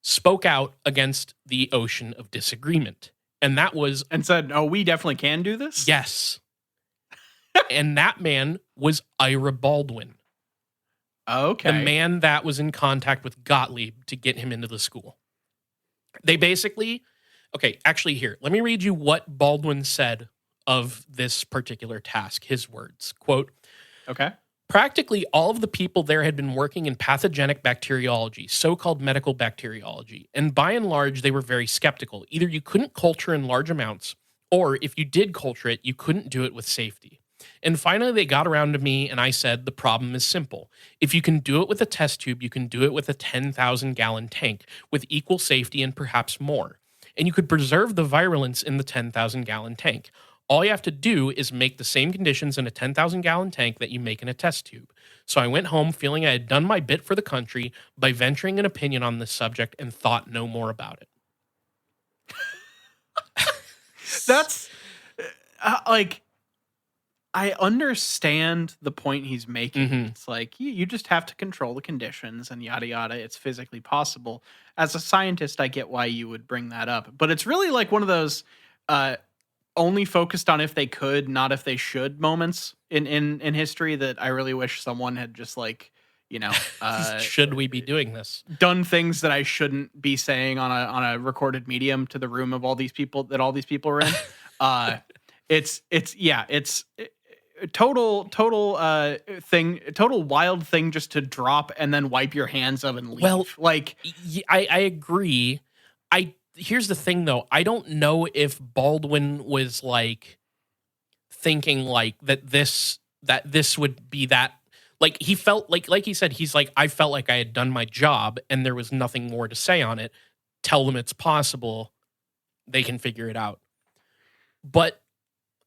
spoke out against the ocean of disagreement. And that was. And said, oh, we definitely can do this? Yes. And that man was Ira Baldwin. Okay. The man that was in contact with Gottlieb to get him into the school. They basically. Okay, actually, here, let me read you what Baldwin said of this particular task. His words, quote, okay. Practically all of the people there had been working in pathogenic bacteriology, so-called medical bacteriology, and by and large, they were very skeptical. Either you couldn't culture in large amounts, or if you did culture it, you couldn't do it with safety. And finally, they got around to me, and I said, the problem is simple. If you can do it with a test tube, you can do it with a 10,000-gallon tank, with equal safety and perhaps more. And you could preserve the virulence in the 10,000-gallon tank. All you have to do is make the same conditions in a 10,000-gallon tank that you make in a test tube. So I went home feeling I had done my bit for the country by venturing an opinion on this subject and thought no more about it. That's like, I understand the point he's making. Mm-hmm. It's like, you just have to control the conditions and yada yada. It's physically possible. As a scientist, I get why you would bring that up. But it's really like one of those only focused on if they could, not if they should moments in history that I really wish someone had just like, should we be doing this? Done things that I shouldn't be saying on a recorded medium to the room of all these people that all these people are in. It's total wild thing just to drop and then wipe your hands of and leave. Well, like I agree. Here's the thing though. I don't know if Baldwin was like thinking like that this would be that, like he felt like he said, he's like, I felt like I had done my job and there was nothing more to say on it. Tell them it's possible. They can figure it out. But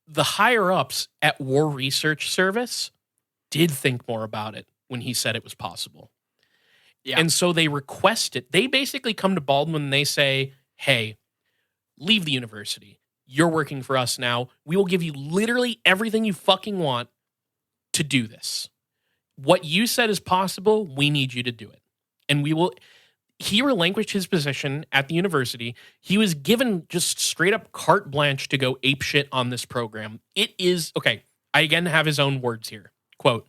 the higher ups at War Research Service did think more about it when he said it was possible. Yeah. And so they request it. They basically come to Baldwin and they say, hey, leave the university. You're working for us now. We will give you literally everything you fucking want to do this. What you said is possible. We need you to do it. And we will. He relinquished his position at the university. He was given just straight up carte blanche to go apeshit on this program. It is, okay, I again have his own words here. Quote,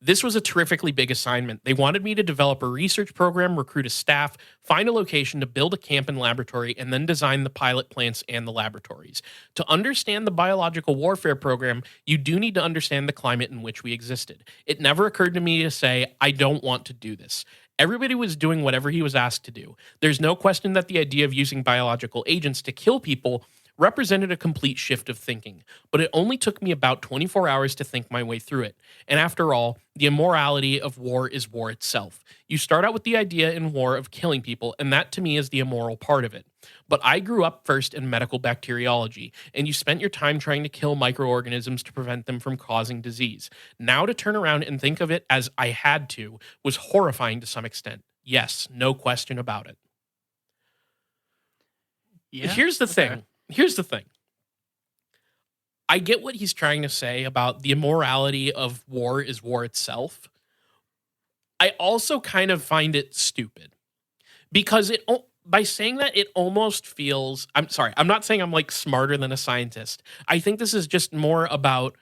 this was a terrifically big assignment. They wanted me to develop a research program, recruit a staff, find a location to build a camp and laboratory, and then design the pilot plants and the laboratories. To understand the biological warfare program, you do need to understand the climate in which we existed. It never occurred to me to say, I don't want to do this. Everybody was doing whatever he was asked to do. There's no question that the idea of using biological agents to kill people represented a complete shift of thinking, but it only took me about 24 hours to think my way through it. And after all, the immorality of war is war itself. You start out with the idea in war of killing people, and that to me is the immoral part of it. But I grew up first in medical bacteriology, and you spent your time trying to kill microorganisms to prevent them from causing disease. Now to turn around and think of it as I had to was horrifying to some extent. Yes, no question about it. Yeah, Here's the thing. I get what he's trying to say about the immorality of war is war itself. I also kind of find it stupid because by saying that, it almost feels, I'm sorry, I'm not saying I'm like smarter than a scientist. I think this is just more about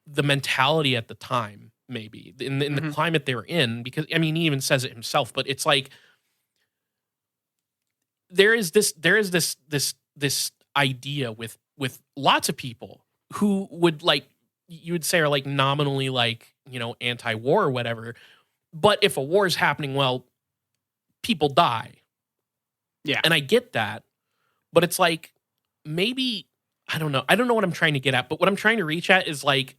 the mentality at the time, maybe in the climate they were in, because I mean, he even says it himself, but it's like, there is this idea with lots of people who would like, you would say are like nominally like, anti-war or whatever. But if a war is happening, well, people die. Yeah. And I get that. But it's like, maybe, I don't know what I'm trying to get at, but what I'm trying to reach at is like,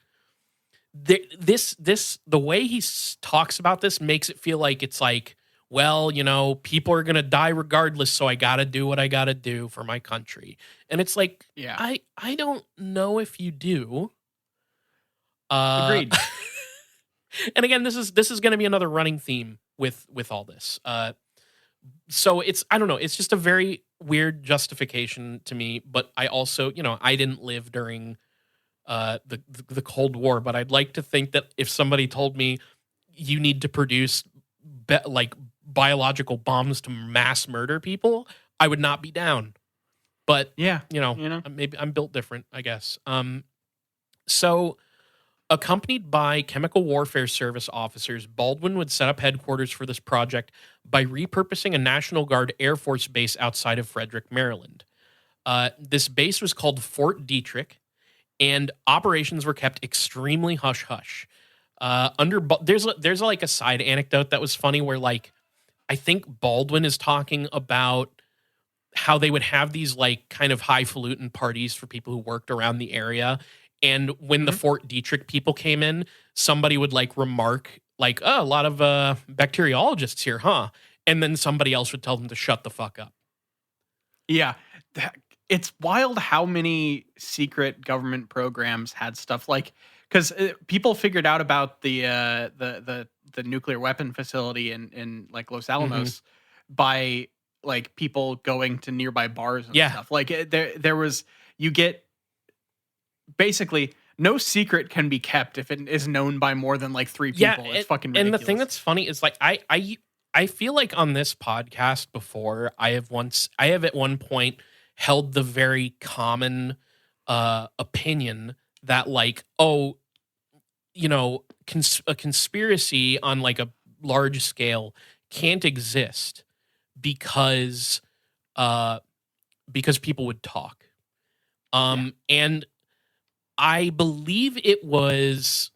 the way he talks about this makes it feel like it's like, well, people are going to die regardless, so I got to do what I got to do for my country. And it's like, yeah, I don't know if you do. Uh, Agreed. and again, this is going to be another running theme with all this. So it's I don't know, it's just a very weird justification to me. But I also, I didn't live during the Cold War, but I'd like to think that if somebody told me you need to produce like biological bombs to mass murder people, I would not be down. But Yeah. You know. maybe I'm built different, I guess. So accompanied by chemical warfare service officers, Baldwin would set up headquarters for this project by repurposing a National Guard Air Force base outside of Frederick, Maryland. This base was called Fort Detrick, and operations were kept extremely hush hush. There's like a side anecdote that was funny where like I think Baldwin is talking about how they would have these like kind of highfalutin parties for people who worked around the area. And when the Mhm. Fort Detrick people came in, somebody would like remark like, "Oh, a lot of bacteriologists here, huh?" And then somebody else would tell them to shut the fuck up. Yeah. It's wild how many secret government programs had stuff like because people figured out about the nuclear weapon facility in like Los Hmm. Alamos by like people going to nearby bars and Yeah, stuff. Like there was you get basically no secret can be kept if it is known by more than like three yeah. people. It's fucking And the thing ridiculous. that's funny is like I feel like on this podcast before I have at one point held the very common opinion that like, oh, a conspiracy on like a large scale can't exist because uh because people would talk. Yeah. And I believe it was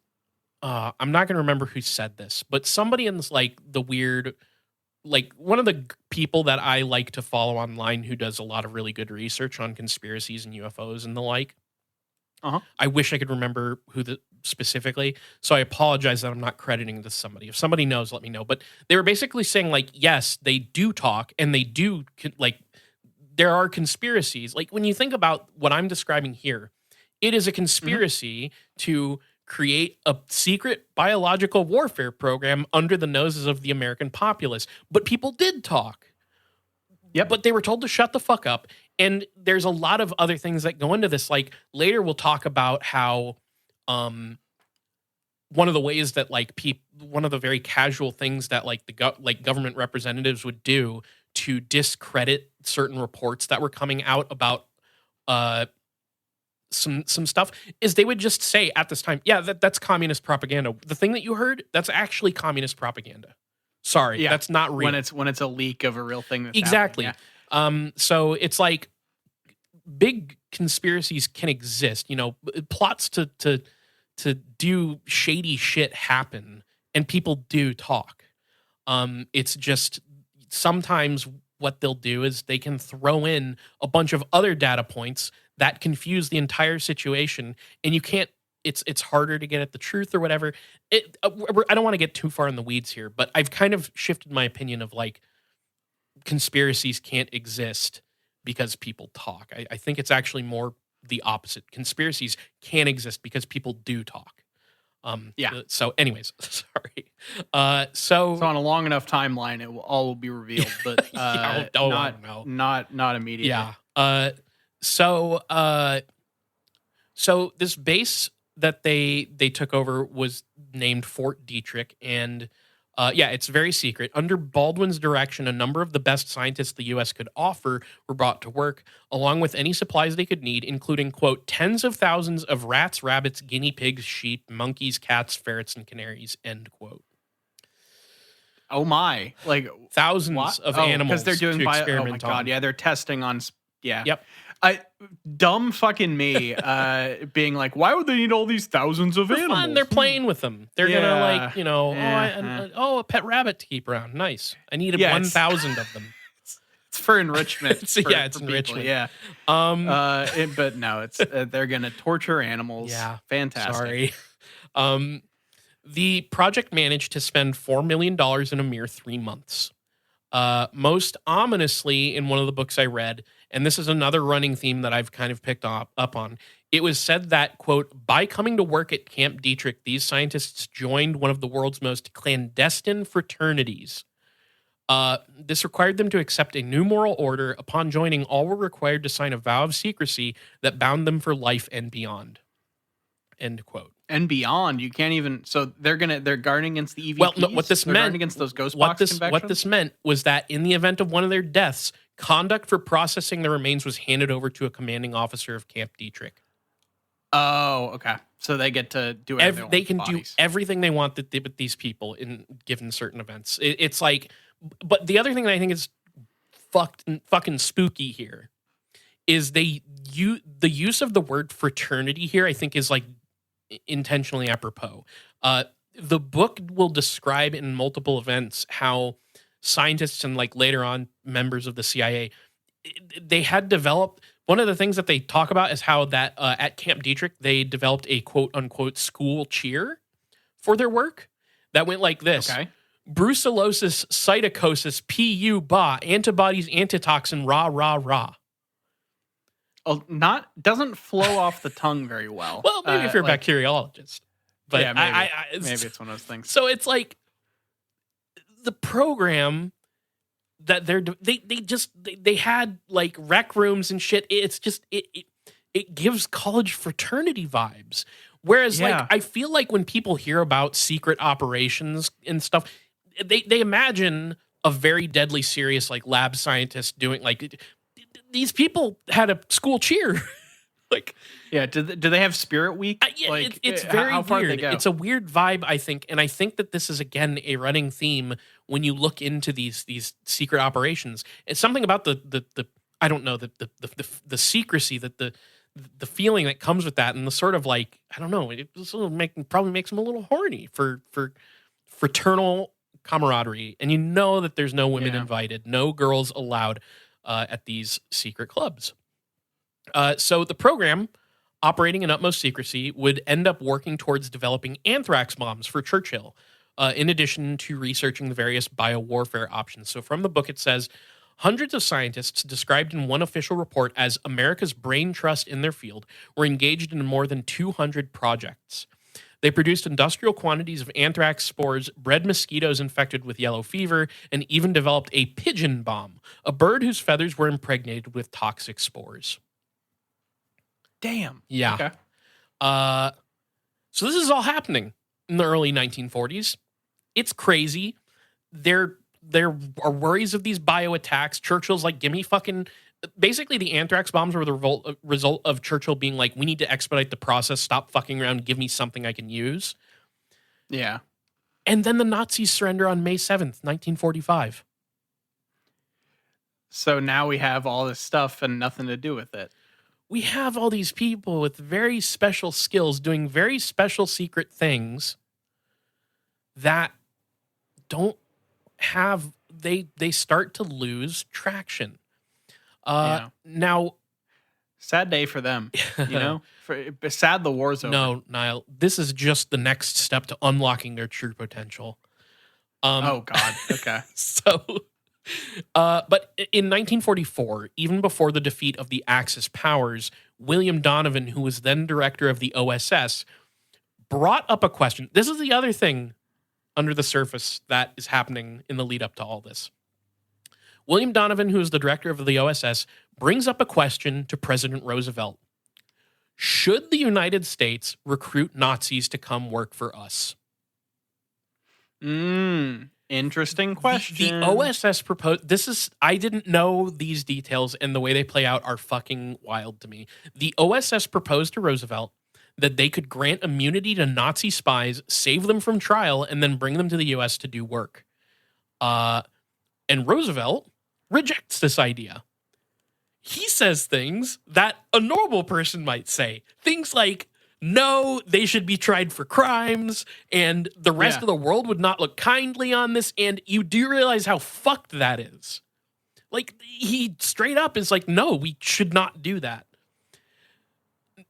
I'm not going to remember who said this, but somebody in this like the weird like one of the people that I like to follow online who does a lot of really good research on conspiracies and UFOs and the like. Uh-huh. I wish I could remember who the specifically. So I apologize that I'm not crediting this somebody. If somebody knows, let me know. But they were basically saying like, yes, they do talk and they do like there are conspiracies. Like when you think about what I'm describing here, it is a Mhm. conspiracy to create a secret biological warfare program under the noses of the American populace. But people did talk, Yep. but they were told to shut the fuck up. And there's a lot of other things that go into this. Like later, we'll talk about how um, one of the ways that like one of the very casual things that like like government representatives would do to discredit certain reports that were coming out about uh, some stuff is they would just say at this time, yeah, that's communist propaganda. The thing that you heard, that's actually communist propaganda. Sorry, Yeah. that's not real. When it's a leak of a real thing that's happening. Exactly. Yeah. So it's like big conspiracies can exist, plots to do shady shit happen and people do talk. It's just sometimes what they'll do is they can throw in a bunch of other data points that confuse the entire situation and you can't it's harder to get at the truth or whatever. I don't want to get too far in the weeds here, but I've kind of shifted my opinion of like conspiracies can't exist because people talk. I think it's actually more the opposite. Conspiracies can exist because people do talk. Yeah. So, anyways, sorry. So on a long enough timeline, it will all be revealed, but Yeah, I don't know. not immediately. Yeah. So, so this base that they took over was named Fort Detrick, and yeah, it's very secret. Under Baldwin's direction, a number of the best scientists the U.S. could offer were brought to work, along with any supplies they could need, including quote tens of thousands of rats, rabbits, guinea pigs, sheep, monkeys, cats, ferrets, and canaries. End quote. Oh my! Like Thousands what? of Oh, because animals they're doing to bio. Oh my experiment god! on. Yeah, they're testing on. Yeah, Yep. I dumb fucking me. Being like, why would they need all these thousands of For animals? fun, they're playing with them. They're gonna Yeah. like, Yeah. a pet rabbit to keep around. Nice. I needed Yeah. 1,000 of them. It's for enrichment. Yeah, it's for people, enrichment. yeah. Um, But no, it's they're gonna torture animals. yeah. Fantastic. Sorry. Um, the project managed to spend $4 million in a mere 3 months. Most ominously, in one of the books I read, and this is another running theme that I've kind of picked up on, it was said that, quote, by coming to work at Camp Dietrich, these scientists joined one of the world's most clandestine fraternities. This required them to accept a new moral order. Upon joining, all were required to sign a vow of secrecy that bound them for life and beyond. End quote. And beyond, you can't even. So they're guarding against the EVPs. Well, no, what this they're meant guarding against those ghost what box this convections? what this meant was that in the event of one of their deaths, conduct for processing the remains was handed over to a commanding officer of Camp Dietrich. Oh, okay. So they get to do whatever They can do bodies. everything they want with these people in given certain events. It's like, but the other thing that I think is fucking spooky here is the use of the word fraternity here. I think is like intentionally apropos. The book will describe in multiple events how scientists and like later on members of the CIA, they had developed. One of the things that they talk about is how that at Camp Dietrich, they developed a quote unquote school cheer for their work that went like this. Okay. Brucellosis, cytocosis, PU, ba, antibodies, antitoxin, rah, rah, rah. Oh, doesn't flow off the tongue very well. Well, maybe if you're a bacteriologist. But yeah, maybe. Maybe it's one of those things. So it's like the program that they had like rec rooms and shit. It's just it gives college fraternity vibes. Whereas like I feel like when people hear about secret operations and stuff, they imagine a very deadly serious like lab scientist doing like these people had a school cheer. Like, yeah, do they have Spirit Week? Yeah, like, it's very how far weird. they go? It's a weird vibe, I think, and I think that this is again a running theme when you look into these secret operations. It's something about the I don't know the secrecy that the feeling that comes with that, and the sort of like I don't know, it probably makes them a little horny for fraternal camaraderie, and you know that there's no women invited, no girls allowed at these secret clubs. So the program, operating in utmost secrecy, would end up working towards developing anthrax bombs for Churchill, in addition to researching the various biowarfare options. So from the book, it says, hundreds of scientists, described in one official report as America's brain trust in their field, were engaged in more than 200 projects. They produced industrial quantities of anthrax spores, bred mosquitoes infected with yellow fever, and even developed a pigeon bomb, a bird whose feathers were impregnated with toxic spores. Damn. Yeah. Okay. So this is all happening in the early 1940s. It's crazy. There are worries of these bio attacks. Churchill's like, give me fucking. Basically, the anthrax bombs were the result of Churchill being like, we need to expedite the process. Stop fucking around. Give me something I can use. Yeah. And then the Nazis surrender on May 7th, 1945. So now we have all this stuff and nothing to do with it. We have all these people with very special skills doing very special secret things that don't have, they start to lose traction. Now, sad day for them, you know, sad the war's over. No, Niall, this is just the next step to unlocking their true potential. Oh God. Okay. But in 1944, even before the defeat of the Axis powers, William Donovan, who was then director of the OSS, brought up a question. This is the other thing under the surface that is happening in the lead up to all this. William Donovan, who is the director of the OSS, brings up a question to President Roosevelt. Should the United States recruit Nazis to come work for us? Interesting question. The OSS proposed, I didn't know these details, and the way they play out are fucking wild to me. The OSS proposed to Roosevelt that they could grant immunity to Nazi spies, save them from trial, and then bring them to the U.S. to do work. And Roosevelt rejects this idea. He says things that a normal person might say. Things like, no, they should be tried for crimes, and the rest of the world would not look kindly on this, and you do realize how fucked that is. Like, he straight up is like, no, we should not do that.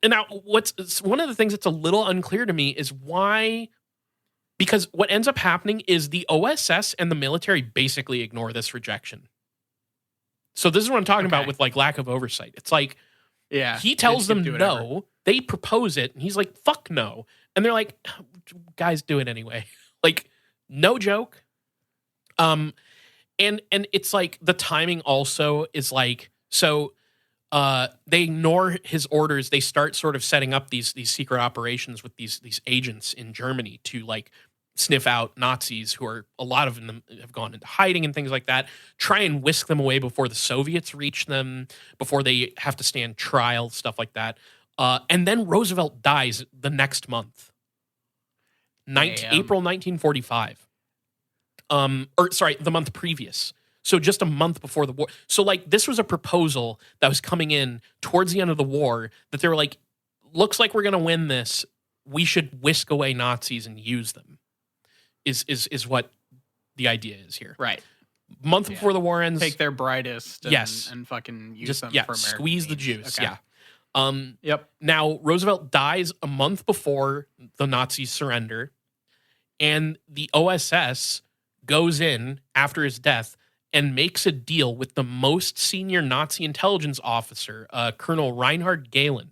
And now, one of the things that's a little unclear to me is why, Because what ends up happening is the OSS and the military basically ignore this rejection. So this is what I'm talking about with like lack of oversight. It's like, he tells them no, they propose it, and he's like, fuck no. And they're like, guys, do it anyway. Like, no joke. And it's like the timing also is like, so they ignore his orders. They start sort of setting up these secret operations with these agents in Germany to like sniff out Nazis who are, a lot of them have gone into hiding and things like that, try and whisk them away before the Soviets reach them, before they have to stand trial, stuff like that. And then Roosevelt dies the next month, April 1945. Or sorry, the month previous. So just a month before the war. So like this was a proposal that was coming in towards the end of the war that they were like, looks like we're going to win this. We should whisk away Nazis and use them. Is what the idea is here. Right. Month before the war ends. Take their brightest and fucking use them for American squeeze the needs. juice. Okay. Yeah. Now, Roosevelt dies a month before the Nazis surrender, and the OSS goes in after his death and makes a deal with the most senior Nazi intelligence officer, Colonel Reinhard Gehlen.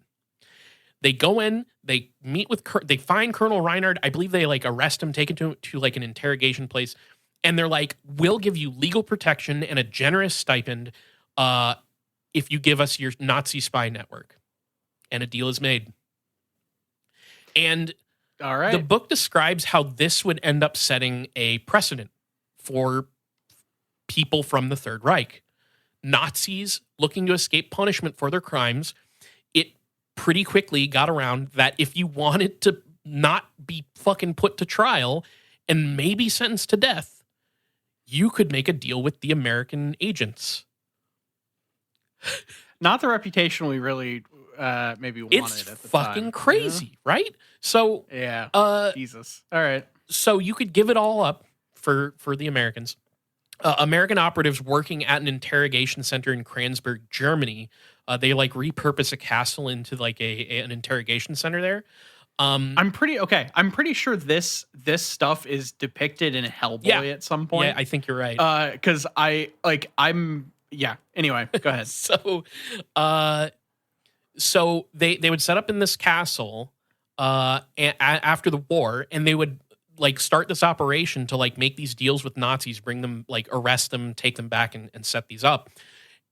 They go in, they meet with, they find Colonel Reinhard. I believe they like arrest him, take him to like an interrogation place. And they're like, we'll give you legal protection and a generous stipend if you give us your Nazi spy network. And a deal is made. And all right, the book describes how this would end up setting a precedent for people from the Third Reich. Nazis looking to escape punishment for their crimes. It pretty quickly got around that if you wanted to not be fucking put to trial and maybe sentenced to death, you could make a deal with the American agents. Not the reputation we really maybe wanted it's at the fucking time. crazy, right? So Jesus. All right. So you could give it all up for the Americans. American operatives working at an interrogation center in Kranzberg, Germany. They like repurpose a castle into like an interrogation center there. I'm pretty sure this stuff is depicted in Hellboy at some point. Yeah, I think you're right. Because Anyway, go ahead. So they would set up in this castle after the war, and they would like start this operation to like make these deals with Nazis, bring them, like arrest them, take them back and set these up.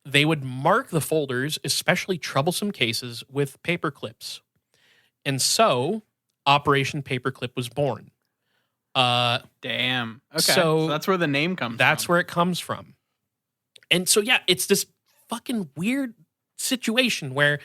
They would mark the folders, especially troublesome cases, with paper clips. And so Operation Paperclip was born. Damn. Okay. So that's where the name comes from. That's where it comes from. And so, yeah, it's this fucking weird situation where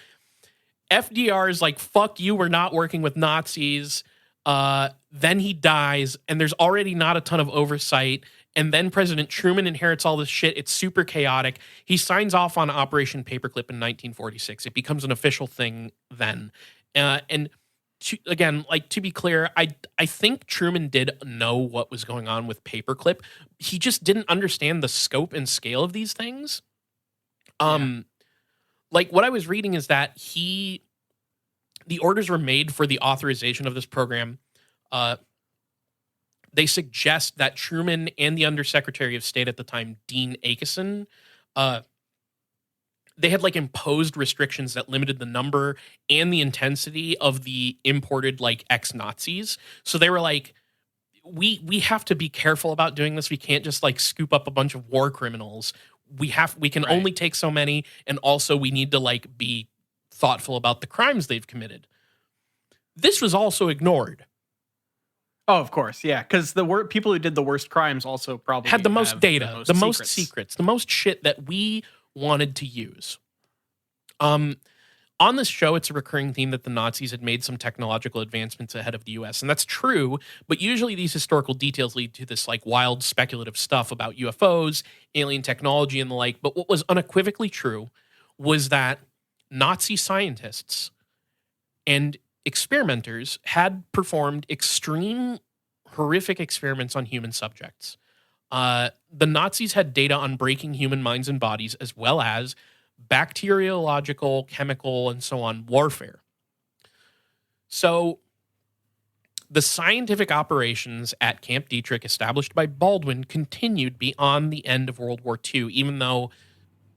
FDR is like, fuck you, we're not working with Nazis. Then he dies, and there's already not a ton of oversight. And then President Truman inherits all this shit. It's super chaotic. He signs off on Operation Paperclip in 1946. It becomes an official thing then. To be clear, I think Truman did know what was going on with Paperclip. He just didn't understand the scope and scale of these things. Like what I was reading is that the orders were made for the authorization of this program. They suggest that Truman and the Undersecretary of State at the time, Dean Acheson, they had like imposed restrictions that limited the number and the intensity of the imported like ex-Nazis. So they were like, we have to be careful about doing this. We can't just like scoop up a bunch of war criminals. We can only take so many, and also we need to like be thoughtful about the crimes they've committed. This was also ignored. Oh, of course, yeah, because the people who did the worst crimes also probably had the most data, the most secrets, the most shit that we wanted to use. On this show, it's a recurring theme that the Nazis had made some technological advancements ahead of the US, and that's true, but usually these historical details lead to this like wild speculative stuff about UFOs, alien technology, and the like. But what was unequivocally true was that Nazi scientists and experimenters had performed extreme, horrific experiments on human subjects. The Nazis had data on breaking human minds and bodies, as well as bacteriological, chemical, and so on warfare. So The scientific operations at Camp Dietrich established by Baldwin continued beyond the end of World War II, even though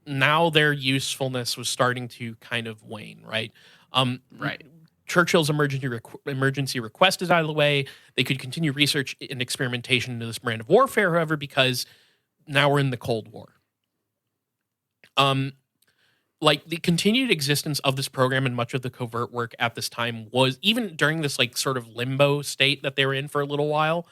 now their usefulness was starting to kind of wane, right? Right. Churchill's emergency request is out of the way. They could continue research and experimentation into this brand of warfare, however, because now we're in the Cold War. Like the continued existence of this program and much of the covert work at this time was, even during this like sort of limbo state that they were in for a little while,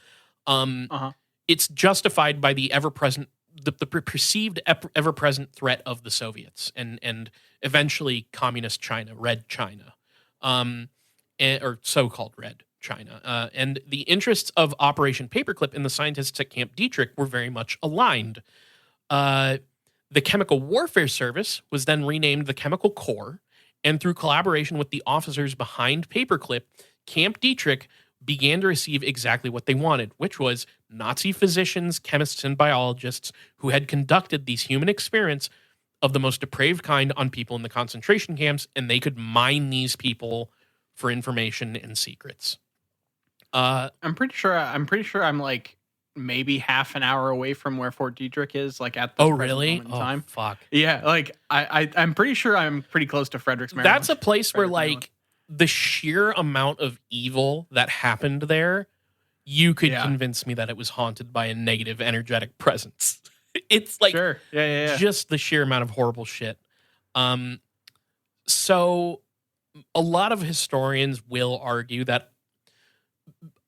it's justified by the ever-present, the perceived ever-present threat of the Soviets and eventually communist China, Red China, or so-called Red China. And the interests of Operation Paperclip and the scientists at Camp Dietrich were very much aligned. The Chemical Warfare Service was then renamed the Chemical Corps, and through collaboration with the officers behind Paperclip, Camp Dietrich began to receive exactly what they wanted, which was Nazi physicians, chemists, and biologists who had conducted these human experiments of the most depraved kind on people in the concentration camps, and they could mine these people for information and secrets. I'm pretty sure I'm like maybe half an hour away from where Fort Detrick is, like at the really? moment in time. Fuck. Yeah, like I'm pretty sure I'm pretty close to Fredericks, Maryland. That's a place where like the sheer amount of evil that happened there, you could convince me that it was haunted by a negative energetic presence. It's like sure. Just the sheer amount of horrible shit. So a lot of historians will argue that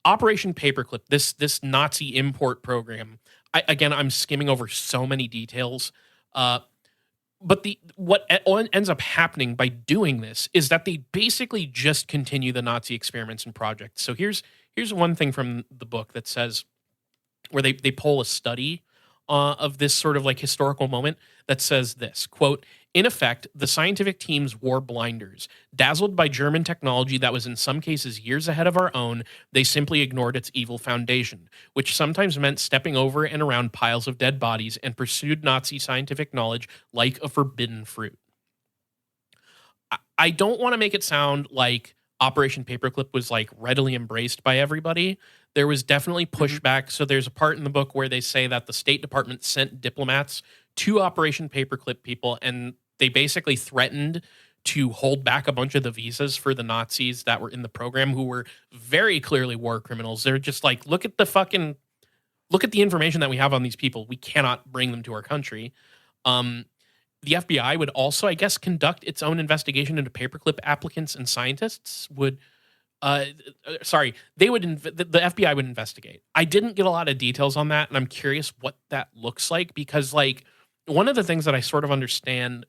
Operation Paperclip, this Nazi import program, I'm skimming over so many details, but what ends up happening by doing this is that they basically just continue the Nazi experiments and projects. So here's one thing from the book that says, where they pull a study of this sort of like historical moment that says this, quote, "In effect, the scientific teams wore blinders. Dazzled by German technology that was in some cases years ahead of our own, they simply ignored its evil foundation, which sometimes meant stepping over and around piles of dead bodies and pursued Nazi scientific knowledge like a forbidden fruit." I don't want to make it sound like Operation Paperclip was like readily embraced by everybody. There was definitely pushback. So there's a part in the book where they say that the State Department sent diplomats to Operation Paperclip people, and they basically threatened to hold back a bunch of the visas for the Nazis that were in the program who were very clearly war criminals. They're just like, look at the information that we have on these people. We cannot bring them to our country. The FBI would also, I guess, conduct its own investigation into Paperclip applicants and scientists would. The FBI would investigate. I didn't get a lot of details on that, and I'm curious what that looks like, because like one of the things that I sort of understand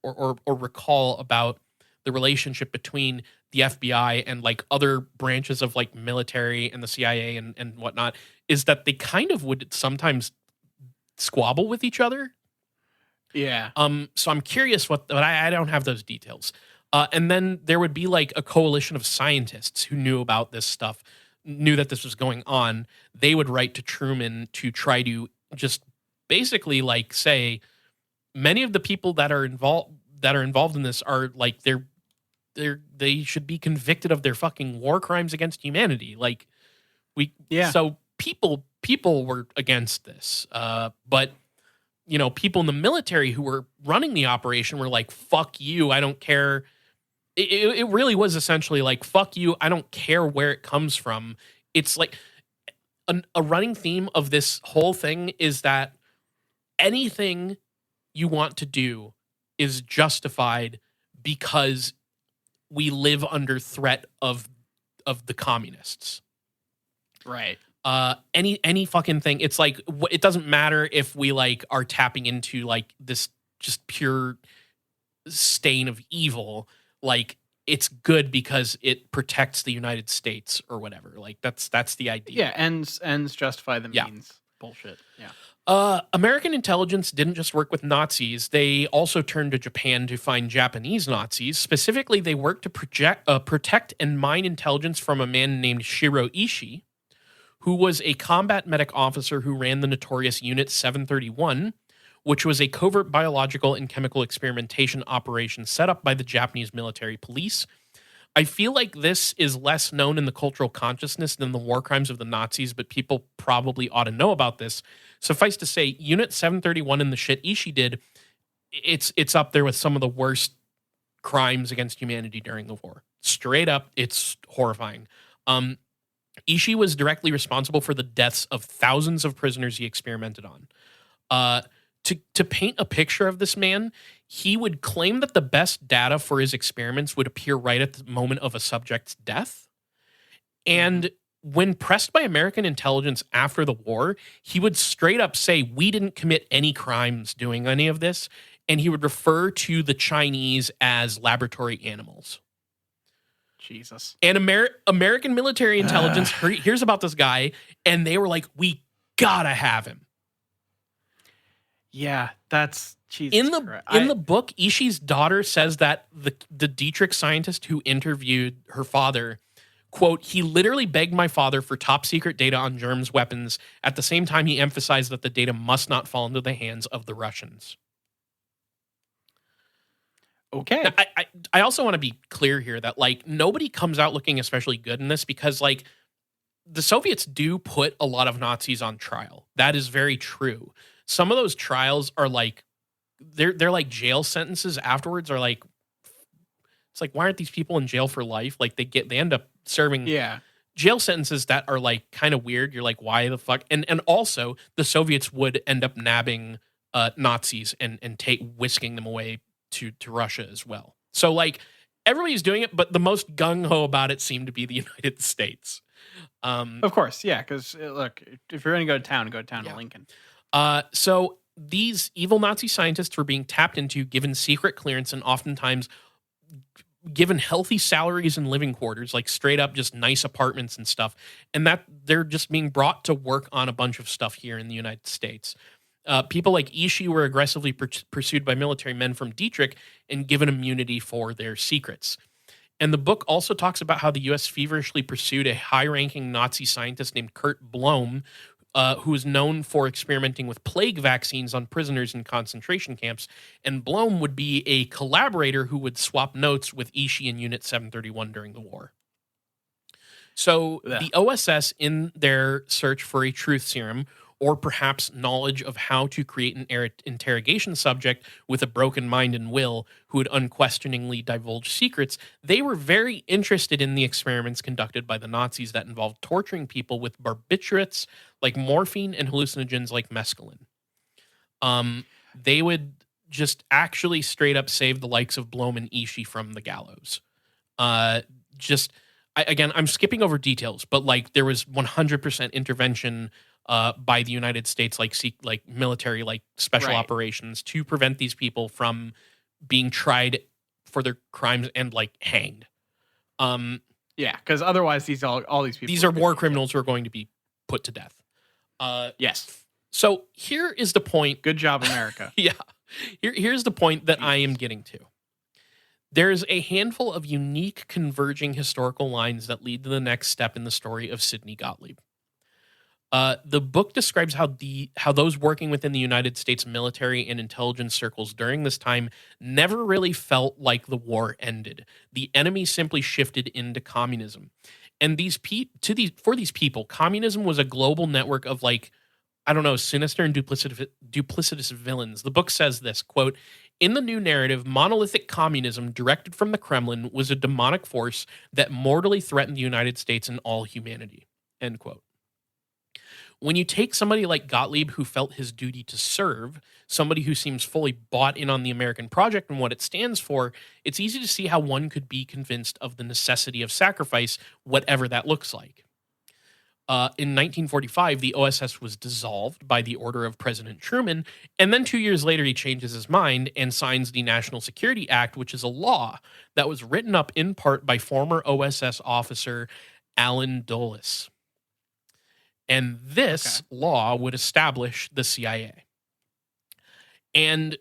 or recall about the relationship between the FBI and like other branches of like military and the CIA and whatnot is that they kind of would sometimes squabble with each other. Yeah. So I'm curious but I don't have those details. And then there would be like a coalition of scientists who knew about this stuff, knew that this was going on. They would write to Truman to try to just basically like say, many of the people that are involved in this are like they should be convicted of their fucking war crimes against humanity. Like so people were against this. But you know, people in the military who were running the operation were like, fuck you, I don't care. It really was essentially like, fuck you, I don't care where it comes from. It's like a running theme of this whole thing is that anything you want to do is justified because we live under threat of the communists. Right. Any fucking thing. It's like, it doesn't matter if we like are tapping into like this just pure stain of evil. Like, it's good because it protects the United States or whatever. Like that's the idea. Yeah. Ends justify the means. Bullshit. Yeah. American intelligence didn't just work with Nazis. They also turned to Japan to find Japanese Nazis. Specifically, they worked to protect and mine intelligence from a man named Shiro Ishii, who was a combat medic officer who ran the notorious Unit 731, which was a covert biological and chemical experimentation operation set up by the Japanese military police. I feel like this is less known in the cultural consciousness than the war crimes of the Nazis, but people probably ought to know about this. Suffice to say, Unit 731 and the shit Ishii did, it's up there with some of the worst crimes against humanity during the war. Straight up, it's horrifying. Ishii was directly responsible for the deaths of thousands of prisoners he experimented on. To paint a picture of this man, he would claim that the best data for his experiments would appear right at the moment of a subject's death. And when pressed by American intelligence after the war, he would straight up say, we didn't commit any crimes doing any of this. And he would refer to the Chinese as laboratory animals. Jesus. And American military intelligence hears about this guy, and they were like, we gotta have him. Yeah, that's Jesus. In the book, Ishii's daughter says that the Dietrich scientist who interviewed her father, quote, he literally begged my father for top secret data on germs weapons. At the same time, he emphasized that the data must not fall into the hands of the Russians. Okay. Now, I also want to be clear here that, like, nobody comes out looking especially good in this because, like, the Soviets do put a lot of Nazis on trial. That is very true. Some of those trials are like, they're like jail sentences afterwards are like, it's like, why aren't these people in jail for life? Like they end up serving jail sentences that are like kind of weird. You're like, why the fuck? And also the Soviets would end up nabbing Nazis and whisking them away to Russia as well. So like everybody's doing it, but the most gung-ho about it seemed to be the United States. Of course, yeah, because look, if you're going to go to town to Lincoln. So these evil Nazi scientists were being tapped into, given secret clearance, and oftentimes given healthy salaries and living quarters, like straight up just nice apartments and stuff. And that they're just being brought to work on a bunch of stuff here in the United States. People like Ishii were aggressively pursued by military men from Dietrich and given immunity for their secrets. And the book also talks about how the U.S. feverishly pursued a high-ranking Nazi scientist named Kurt Blome, who is known for experimenting with plague vaccines on prisoners in concentration camps. And Blome would be a collaborator who would swap notes with Ishii and Unit 731 during the war. So the OSS, in their search for a truth serum, or perhaps knowledge of how to create an interrogation subject with a broken mind and will who would unquestioningly divulge secrets, they were very interested in the experiments conducted by the Nazis that involved torturing people with barbiturates like morphine and hallucinogens like mescaline. They would just actually straight up save the likes of Blome and Ishii from the gallows. Again, I'm skipping over details, but like there was 100% intervention by the United States, like military, like special operations to prevent these people from being tried for their crimes and like hanged. Yeah, because otherwise all these people. These are war criminals who are going to be put to death. Yes. So here is the point. Good job, America. Yeah. Here's the point that I am getting to. There's a handful of unique converging historical lines that lead to the next step in the story of Sidney Gottlieb. The book describes how those working within the United States military and intelligence circles during this time never really felt like the war ended. The enemy simply shifted into communism. And for these people, communism was a global network of like, I don't know, sinister and duplicitous villains. The book says this, quote, in the new narrative, monolithic communism directed from the Kremlin was a demonic force that mortally threatened the United States and all humanity, end quote. When you take somebody like Gottlieb, who felt his duty to serve, somebody who seems fully bought in on the American project and what it stands for, it's easy to see how one could be convinced of the necessity of sacrifice, whatever that looks like. In 1945, the OSS was dissolved by the order of President Truman, and then 2 years later, he changes his mind and signs the National Security Act, which is a law that was written up in part by former OSS officer Allen Dulles. And this law would establish the CIA. And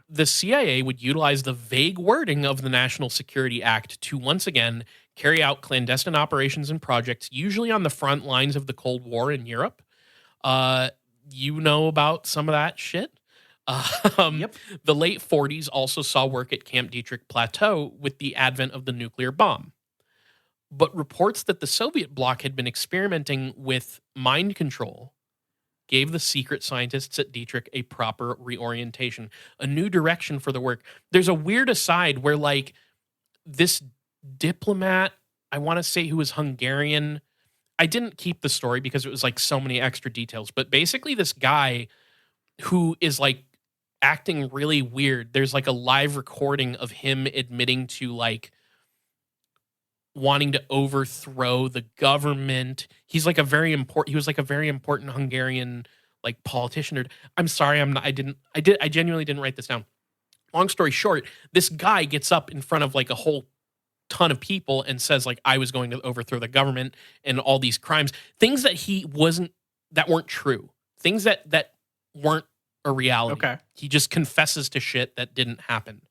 the CIA would utilize the vague wording of the National Security Act to once again carry out clandestine operations and projects, usually on the front lines of the Cold War in Europe. You know about some of that shit. The late 40s also saw work at Camp Dietrich Plateau with the advent of the nuclear bomb. but reports that the Soviet bloc had been experimenting with mind control gave the secret scientists at Dietrich a proper reorientation, a new direction for the work. There's a weird aside where, like, this diplomat, I want to say who was Hungarian. I didn't keep the story because it was like so many extra details, but basically this guy who is like acting really weird. There's like a live recording of him admitting to like wanting to overthrow the government. He was like a very important Hungarian like politician. I'm sorry, I genuinely didn't write this down. Long story short, this guy gets up in front of like a whole ton of people and says like I was going to overthrow the government and all these crimes, things that weren't true, things that weren't a reality. Okay. He just confesses to shit that didn't happen,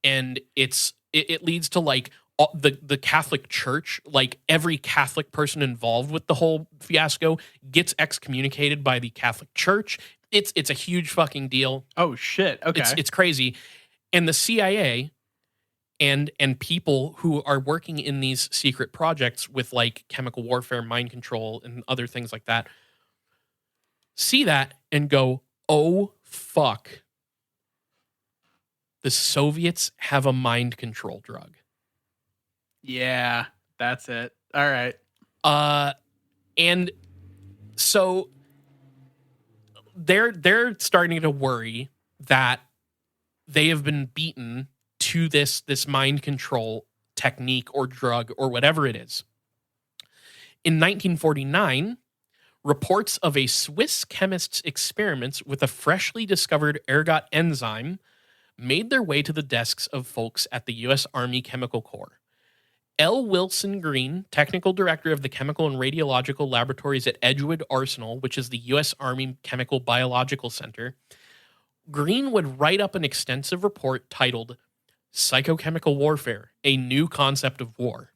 and it leads to like the Catholic Church, like every Catholic person involved with the whole fiasco gets excommunicated by the Catholic Church. It's a huge fucking deal. Oh shit. Okay. It's crazy. And the CIA and people who are working in these secret projects with like chemical warfare, mind control, and other things like that see that and go, "Oh fuck. The Soviets have a mind control drug." Yeah, that's it. All right. And so they're starting to worry that they have been beaten to this mind control technique or drug or whatever it is. In 1949, reports of a Swiss chemist's experiments with a freshly discovered ergot enzyme made their way to the desks of folks at the U.S. Army Chemical Corps. L. Wilson Green, technical director of the Chemical and Radiological Laboratories at Edgewood Arsenal, which is the U.S. Army Chemical Biological Center, Green would write up an extensive report titled Psychochemical Warfare, a New Concept of War.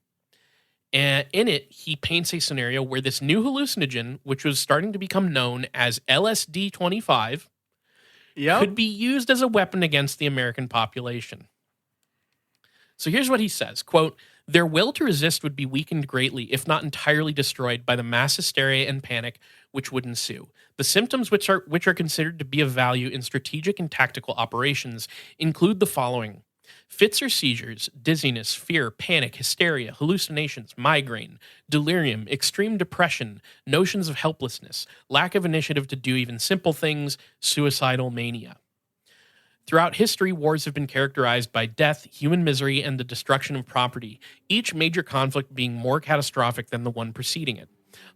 And in it, he paints a scenario where this new hallucinogen, which was starting to become known as LSD-25, could be used as a weapon against the American population. So here's what he says, quote, "Their will to resist would be weakened greatly, if not entirely destroyed, by the mass hysteria and panic which would ensue. The symptoms which are considered to be of value in strategic and tactical operations include the following: fits or seizures, dizziness, fear, panic, hysteria, hallucinations, migraine, delirium, extreme depression, notions of helplessness, lack of initiative to do even simple things, suicidal mania. Throughout history, wars have been characterized by death, human misery, and the destruction of property, each major conflict being more catastrophic than the one preceding it.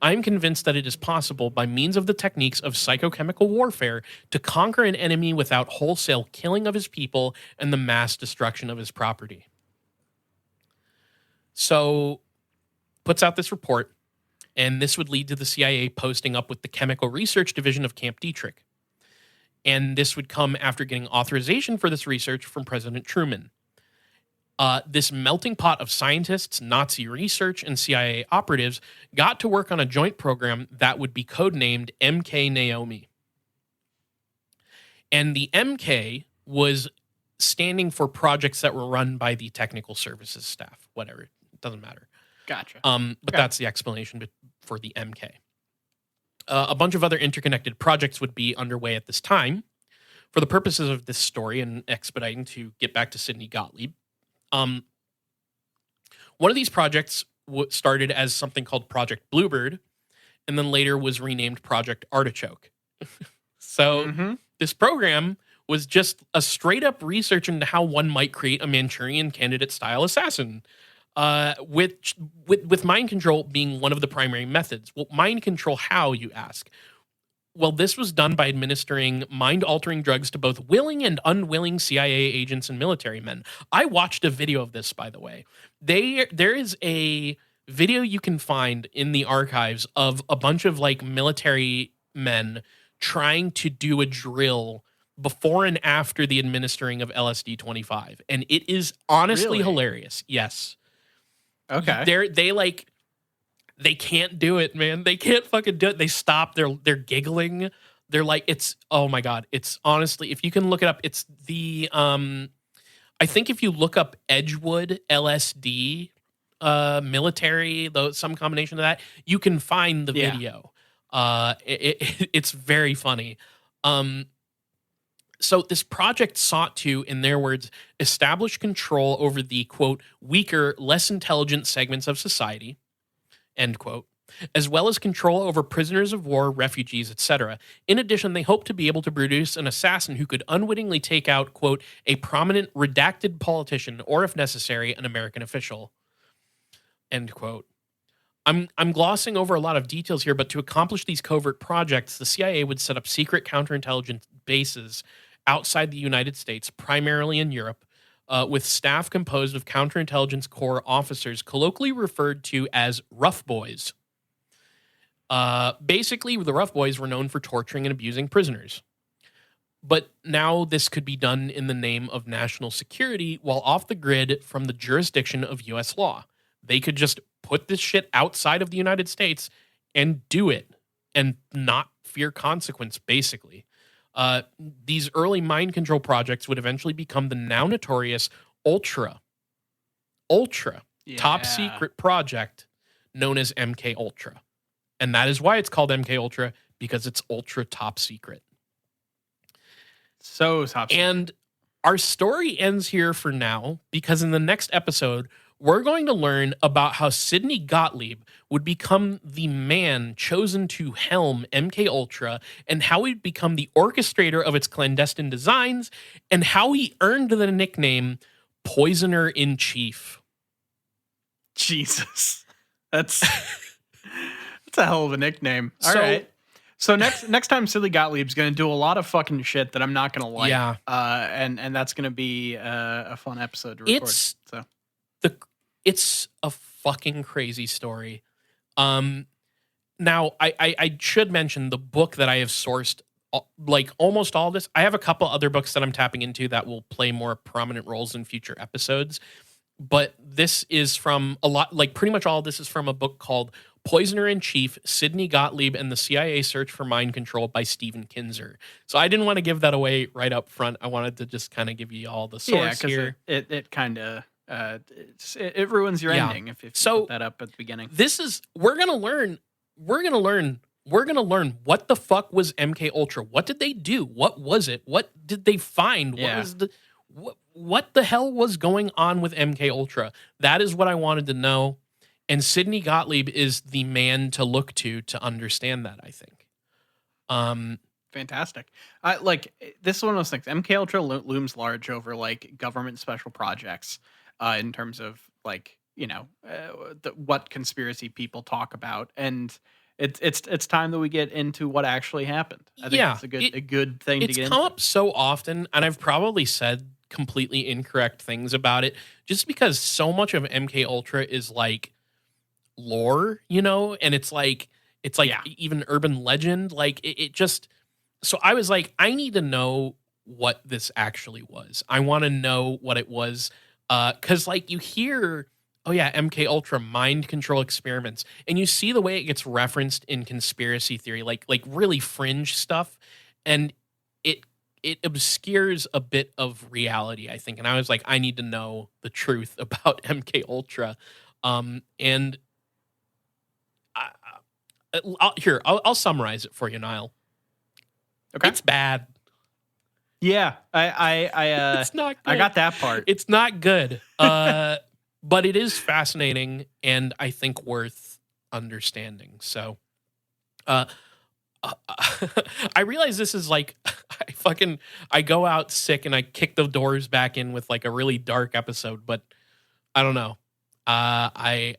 I am convinced that it is possible, by means of the techniques of psychochemical warfare, to conquer an enemy without wholesale killing of his people and the mass destruction of his property." So, puts out this report, and this would lead to the CIA posting up with the Chemical Research Division of Camp Dietrich. And this would come after getting authorization for this research from President Truman. This melting pot of scientists, Nazi research, and CIA operatives got to work on a joint program that would be codenamed MK Naomi. And the MK was standing for projects that were run by the technical services staff. Whatever, it doesn't matter. Gotcha. But that's the explanation for the MK. A bunch of other interconnected projects would be underway at this time. For the purposes of this story and expediting to get back to Sidney Gottlieb, one of these projects started as something called Project Bluebird, and then later was renamed Project Artichoke. So this program was just a straight up research into how one might create a Manchurian Candidate style assassin. With mind control being one of the primary methods. Well, mind control how, you ask? Well, this was done by administering mind-altering drugs to both willing and unwilling CIA agents and military men. I watched a video of this, by the way. There is a video you can find in the archives of a bunch of like military men trying to do a drill before and after the administering of LSD-25. And it is honestly hilarious. Yes. Okay. They can't do it, man. They can't fucking do it. They stop. They're giggling. They're like, it's, oh my God. It's honestly, if you can look it up, it's the I think if you look up Edgewood LSD military, though some combination of that. You can find the Yeah. video. It's very funny. So this project sought to, in their words, establish control over the quote weaker, less intelligent segments of society, end quote, as well as control over prisoners of war, refugees, etc. In addition, they hope to be able to produce an assassin who could unwittingly take out, quote, a prominent redacted politician or, if necessary, an American official, end quote. I'm glossing over a lot of details here, but to accomplish these covert projects, the CIA would set up secret counterintelligence bases outside the United States, primarily in Europe, with staff composed of counterintelligence corps officers, colloquially referred to as rough boys. Basically, the rough boys were known for torturing and abusing prisoners. But now this could be done in the name of national security while off the grid from the jurisdiction of U.S. law. They could just put this shit outside of the United States and do it and not fear consequence, basically. These early mind control projects would eventually become the now notorious ultra top secret project known as MK Ultra. And that is why it's called MK Ultra, because it's ultra top secret. So top secret. And our story ends here for now, because in the next episode, we're going to learn about how Sidney Gottlieb would become the man chosen to helm MK Ultra, and how he'd become the orchestrator of its clandestine designs, and how he earned the nickname Poisoner in Chief. Jesus. That's a hell of a nickname. All right. So next time Sidney Gottlieb's going to do a lot of fucking shit that I'm not going to like. Yeah. And that's going to be a fun episode to record. It's a fucking crazy story. Now I should mention the book that I have sourced, like almost all this. I have a couple other books that I'm tapping into that will play more prominent roles in future episodes. But this is from a lot, like pretty much all of this is from a book called Poisoner in Chief, Sidney Gottlieb and the CIA Search for Mind Control by Stephen Kinzer. So I didn't want to give that away right up front. I wanted to just kind of give you all the source here. It kind of it ruins your ending if you put that up at the beginning. We're gonna learn what the fuck was MK Ultra. What did they do? What was it? What did they find? What the hell was going on with MK Ultra? That is what I wanted to know. And Sidney Gottlieb is the man to look to understand that, I think. Fantastic. This is one of those things. MK Ultra looms large over like government special projects in terms of like, what conspiracy people talk about. And it's time that we get into what actually happened. I think it's a good thing to get into. It's come up so often, and I've probably said completely incorrect things about it just because so much of MK Ultra is like lore, and it's like even urban legend. Like it just, so I was like, I need to know what this actually was. I want to know what it was. Cause like you hear, oh yeah, MK Ultra mind control experiments, and you see the way it gets referenced in conspiracy theory, like really fringe stuff. And it obscures a bit of reality, I think. And I was like, I need to know the truth about MK Ultra. And I'll summarize it for you, Niall. Okay. It's bad. Yeah. It's not good. I got that part. It's not good. But it is fascinating and I think worth understanding. So, I realize this is like, I go out sick and I kick the doors back in with like a really dark episode, but I don't know. I've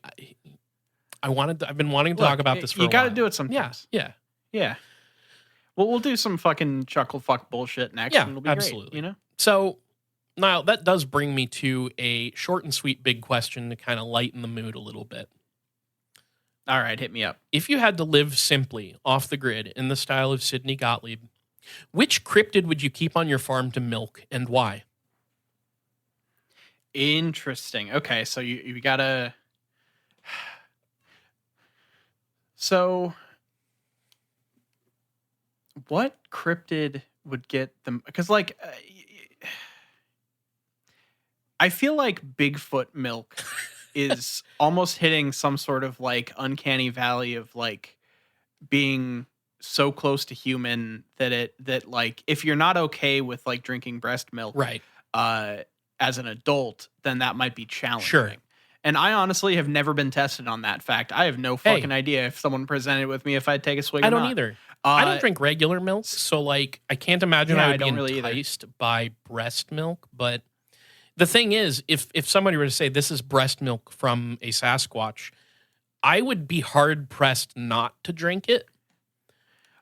been wanting to talk about this for a while. You got to do it sometimes. Yeah. Well, we'll do some fucking chuckle fuck bullshit next. Yeah, and it'll be absolutely. Great, So, Niall, that does bring me to a short and sweet big question to kind of lighten the mood a little bit. All right, hit me up. If you had to live simply, off the grid, in the style of Sidney Gottlieb, which cryptid would you keep on your farm to milk and why? Interesting. Okay, so you gotta... So, what cryptid would get them? Because, I feel like Bigfoot milk is almost hitting some sort of like uncanny valley of like being so close to human that like if you're not okay with like drinking breast milk Right. uh as an adult, then that might be Sure. challenging. And I honestly have never been tested on that fact. I have no fucking Hey, idea if someone presented with me if I'd take a swig I or don't not. either. I don't Uh drink regular milk, so like I can't imagine yeah, I I would be don't really either. enticed by breast milk. But the thing is, if somebody were to say this is breast milk from a Sasquatch, I would be hard pressed not to drink it.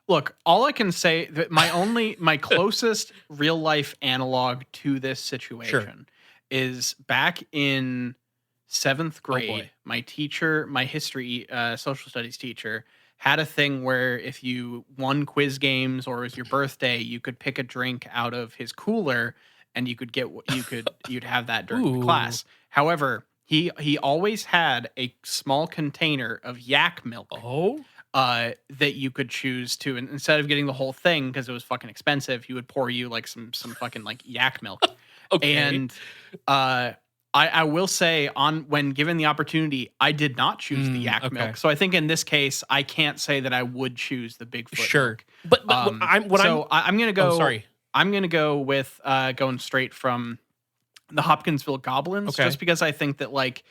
Look, all I can say that my closest real life analog to this Sure. situation is back in seventh Oh grade. boy. My teacher, my history, social studies teacher, had a thing where if you won quiz games or it was your birthday, you could pick a drink out of his cooler and you could you'd have that during the Ooh. class. However, he always had a small container of yak milk Oh. that you could choose to, and instead of getting the whole thing because it was fucking expensive, he would pour you like some fucking like yak milk. Okay. And uh, I will say, on when given the opportunity, I did not choose the yak Okay. milk. So I think in this case, I can't say that I would choose the Bigfoot Sure. milk. But I'm gonna oh, go. sorry. I'm gonna go with going straight from the Hopkinsville Goblins, Okay. just because I think that like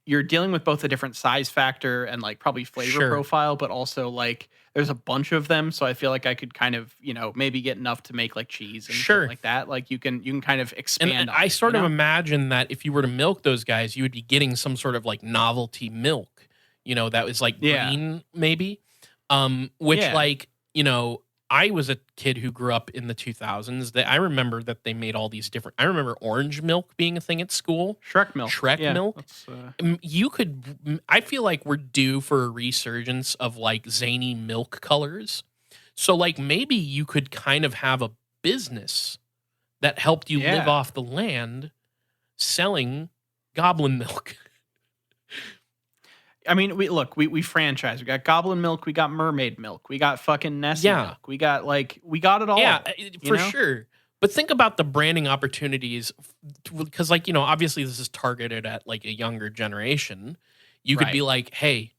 you're dealing with both a different size factor and like probably flavor Sure. profile, but also like there's a bunch of them. So I feel like I could kind of, maybe get enough to make like cheese and Sure. shit like that. Like you can kind of And expand on I it, sort of imagine that if you were to milk those guys, you would be getting some sort of like novelty milk, that was like Yeah. green, maybe. Which Yeah. like, I was a kid who grew up in the 2000s. That I remember that they made all these different. I remember orange milk being a thing at school. Shrek milk. Shrek Yeah, milk. that's, I feel like we're due for a resurgence of like zany milk colors. So like maybe you could kind of have a business that helped you live Yeah. off the land selling goblin milk. I mean, we franchise. We got Goblin milk. We got Mermaid milk. We got fucking Nessie Yeah. milk. We got it all. Yeah, for know? sure. But think about the branding opportunities because like, obviously this is targeted at like a younger generation. You could be Right. like, "Hey,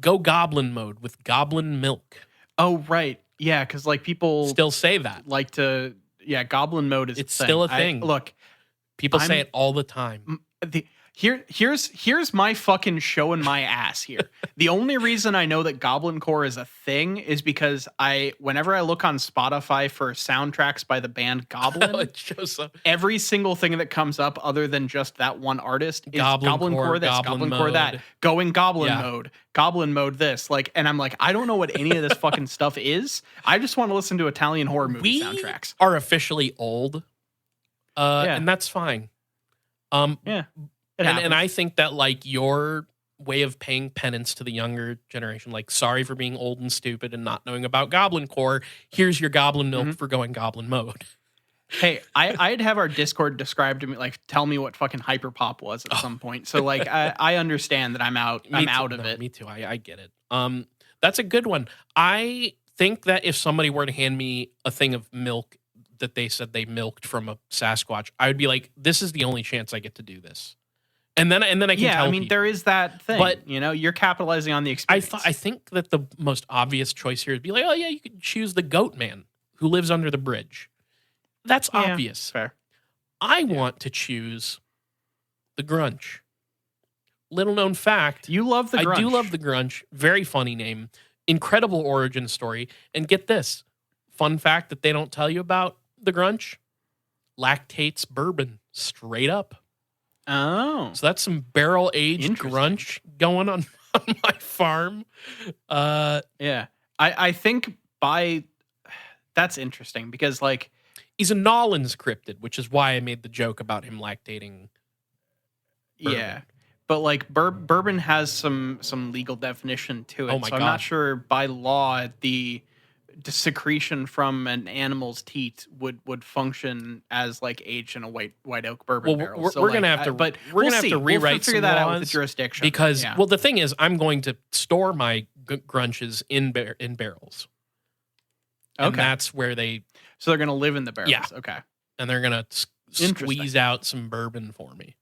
go goblin mode with goblin milk." Oh, right. Yeah, because like people Still say that. like to. Yeah, Goblin mode is It's a thing. still a thing. Look, People say I'm- it all the time. here's my fucking showing my ass here. The only reason I know that Goblin Core is a thing is because whenever I look on Spotify for soundtracks by the band Goblin, It shows up. every single thing that comes up other than just that one artist is Goblin Core, this, Goblin Core that, mode. going Yeah. Goblin mode this. Like, and I'm like, I don't know what any of this fucking stuff is. I just want to listen to Italian horror movie We soundtracks. are officially old. Yeah. And that's fine. Yeah. It And happens. I think that like your way of paying penance to the younger generation, like sorry for being old and stupid and not knowing about Goblin Core. Here's your Goblin milk Mhm. for going Goblin mode. Hey, I'd have our Discord describe to me, like, tell me what fucking hyperpop was at some point. So like I understand that I'm out Me too. of No, it. Me too. I get it. That's a good one. I think that if somebody were to hand me a thing of milk that they said they milked from a Sasquatch, I would be like, this is the only chance I get to do this. And then I can Yeah, tell I mean people. there is that thing. But- you're capitalizing on the experience. I think that the most obvious choice here would be like, oh yeah, you could choose the goat man who lives under the bridge. That's Yeah, obvious. fair. I want to choose the Grunch. Little known fact, You love the Grunch. I do love the Grunch. Very funny name. Incredible origin story. And get this. Fun fact that they don't tell you about the Grunch. Lactates bourbon. Straight up. Oh. So that's some barrel aged Interesting. Grunch going on my farm. Yeah. I think that's interesting because like He's a Nollins cryptid, which is why I made the joke about him lactating. Bourbon. yeah. But like bourbon has some legal definition to it. Oh my so I'm not God. sure by law the secretion from an animal's teat would function as like aged in a white oak bourbon Well, barrel. we're So, gonna like, have to, but we're we'll gonna have see. to We'll rewrite figure some that laws out with the jurisdiction because, yeah. well, the thing is, I'm going to store my Grunches in barrels. And Okay. that's where So they're gonna live in the barrels. Yeah. Okay. and they're gonna Interesting. squeeze out some bourbon for me.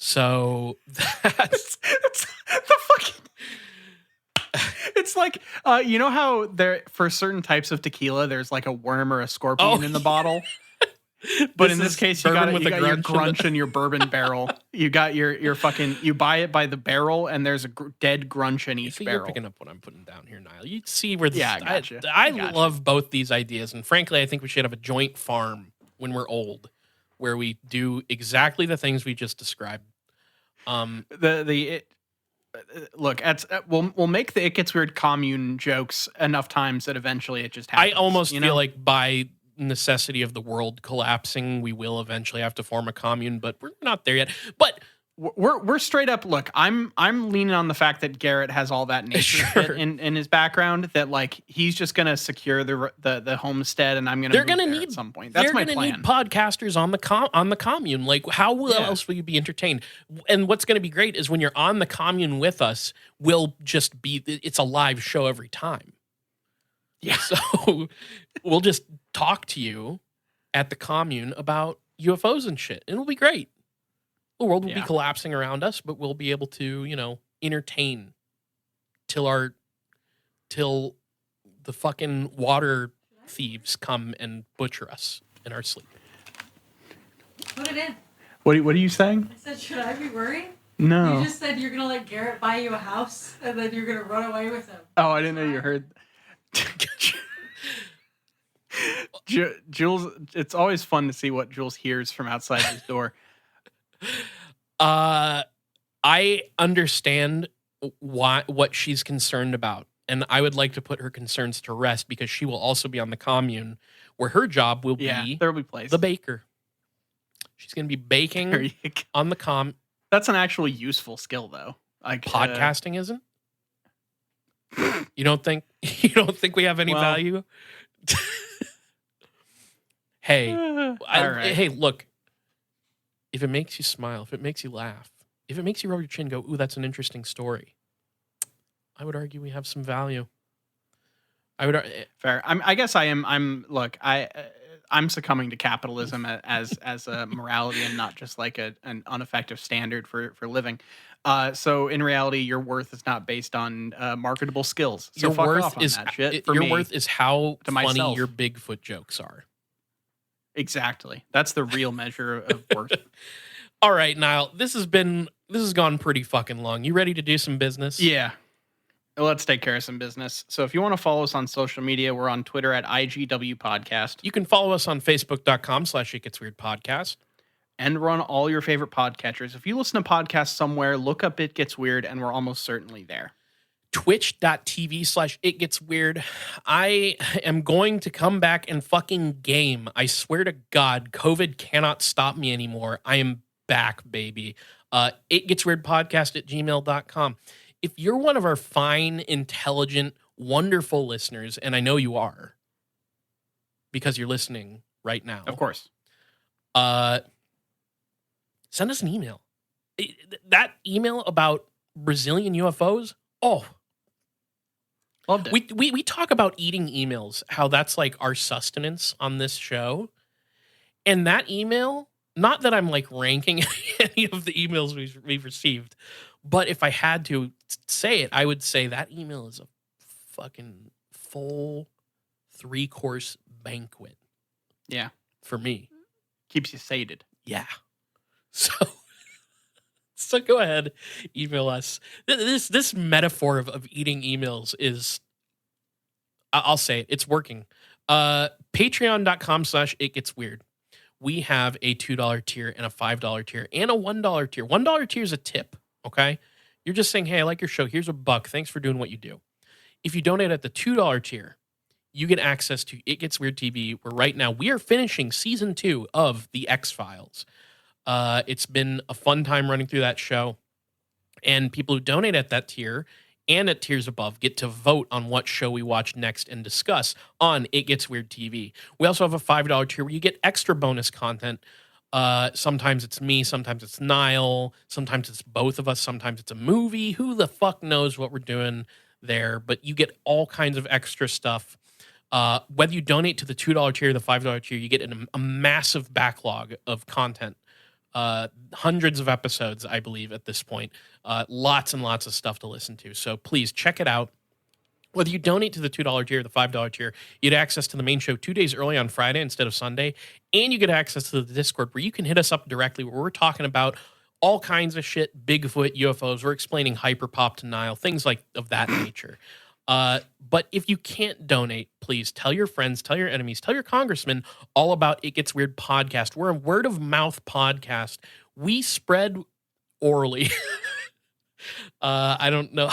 So that's It's the fucking. It's like you know how there for certain types of tequila there's like a worm or a scorpion in the bottle. But in this case, you got your grunch and your bourbon barrel. You got your fucking. You buy it by the barrel, and there's a dead grunch in each barrel. You're picking up what I'm putting down here, Niall. You see where this. Yeah, I got you. I love both these ideas, and frankly, I think we should have a joint farm when we're old, where we do exactly the things we just described. Look, we'll make the It Gets Weird commune jokes enough times that eventually it just happens. I almost feel like by necessity of the world collapsing, we will eventually have to form a commune, but we're not there yet. But we're straight up. Look, I'm leaning on the fact that Garrett has all that nature shit in his background. That like he's just gonna secure the homestead, and I'm gonna. They're gonna need at some point. That's my plan. They're gonna need podcasters on the commune. Like how else will you be entertained? And what's gonna be great is when you're on the commune with us, we'll just be. It's a live show every time. Yeah. So we'll just talk to you at the commune about UFOs and shit. And it'll be great. The world will be collapsing around us, but we'll be able to, entertain till the fucking water thieves come and butcher us in our sleep. Put it in. What are you saying? I said, should I be worried? No. You just said you're going to let Garrett buy you a house and then you're going to run away with him. Oh, I didn't know you heard. Jules, it's always fun to see what Jules hears from outside his door. I understand what she's concerned about, and I would like to put her concerns to rest because she will also be on the commune where her job will be there will be place. The baker. She's going to be baking on the That's an actually useful skill, though. Like podcasting isn't. You don't think we have any value? Hey, hey, look. If it makes you smile, if it makes you laugh, if it makes you rub your chin, go, ooh, that's an interesting story. I would argue we have some value. Fair. I guess I am. Look, I'm succumbing to capitalism as a morality and not just like an ineffective standard for living. So in reality, your worth is not based on marketable skills. So your fuck worth off on is that shit. Your worth is how funny myself. Your Bigfoot jokes are. Exactly. That's the real measure of worth. All right, Niall. This has gone pretty fucking long. You ready to do some business? Yeah. Let's take care of some business. So if you want to follow us on social media, we're on Twitter at IGW Podcast. You can follow us on Facebook.com/ItGetsWeirdPodcast. And we're on all your favorite podcatchers. If you listen to podcasts somewhere, look up It Gets Weird, and we're almost certainly there. Twitch.tv/ItGetsWeird. I am going to come back and fucking game. I swear to God, COVID cannot stop me anymore. I am back, baby. itgetsweirdpodcast@gmail.com. If you're one of our fine, intelligent, wonderful listeners, and I know you are, because you're listening right now. Of course. Send us an email. That email about Brazilian UFOs, loved it. We talk about eating emails, how that's like our sustenance on this show. And that email, not that I'm like ranking any of the emails we've received, but if I had to say it, I would say that email is a fucking full 3-course banquet. Yeah. For me. Keeps you sated. Yeah. So go ahead, email us. This metaphor of eating emails is, I'll say it, it's working. Patreon.com/ItGetsWeird. We have a $2 tier and a $5 tier and a $1 tier. $1 tier is a tip, okay? You're just saying, hey, I like your show. Here's $1. Thanks for doing what you do. If you donate at the $2 tier, you get access to It Gets Weird TV, where right now we are finishing season 2 of The X-Files. It's been a fun time running through that show. And people who donate at that tier and at tiers above get to vote on what show we watch next and discuss on It Gets Weird TV. We also have a $5 tier where you get extra bonus content. Sometimes it's me, sometimes it's Niall, sometimes it's both of us, sometimes it's a movie. Who the fuck knows what we're doing there? But you get all kinds of extra stuff. Whether you donate to the $2 tier or the $5 tier, you get a massive backlog of content hundreds of episodes, I believe, at this point. Lots and lots of stuff to listen to. So please check it out. Whether you donate to the $2 tier or the $5 tier, you get access to the main show 2 days early on Friday instead of Sunday. And you get access to the Discord where you can hit us up directly, where we're talking about all kinds of shit, Bigfoot, UFOs. We're explaining hyperpop denial, things like of that nature. But if you can't donate, please tell your friends, tell your enemies, tell your congressman all about It Gets Weird podcast. We're a word of mouth podcast. We spread orally. I don't know.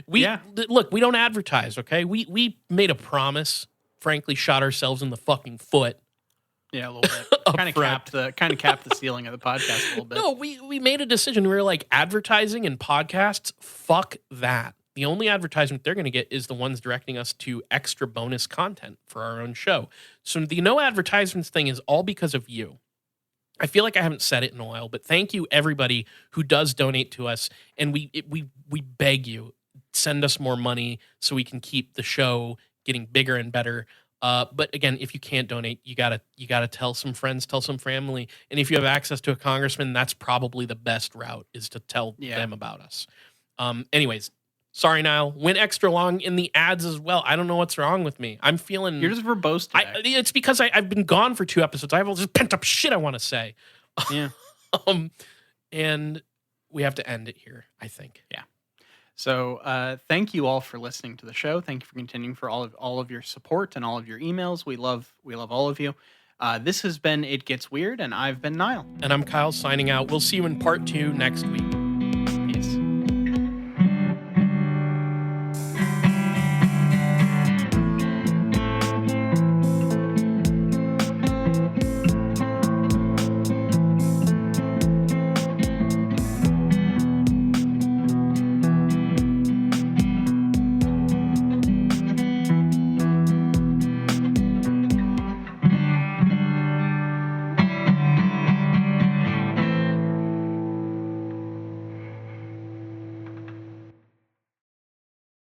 Look, we don't advertise, okay? We made a promise, frankly, shot ourselves in the fucking foot. Yeah, a little bit. Kind of capped the ceiling of the podcast a little bit. No, we made a decision. We were like, advertising and podcasts, fuck that. The only advertisement they're going to get is the ones directing us to extra bonus content for our own show. So the no advertisements thing is all because of you. I feel like I haven't said it in a while, but thank you everybody who does donate to us, and we beg you, send us more money so we can keep the show getting bigger and better. But again, if you can't donate, you gotta tell some friends, tell some family, and if you have access to a congressman, that's probably the best route, is to tell them about us. Anyways, sorry, Niall, went extra long in the ads as well. I don't know what's wrong with me. I'm feeling you're just verbose today. It's because I've been gone for 2 episodes. I have all this pent up shit I want to say. Yeah. And we have to end it here, I think. Yeah. So thank you all for listening to the show. Thank you for continuing for all of your support and all of your emails. We love all of you. This has been It Gets Weird, and I've been Niall. And I'm Kyle, signing out. We'll see you in part 2 next week.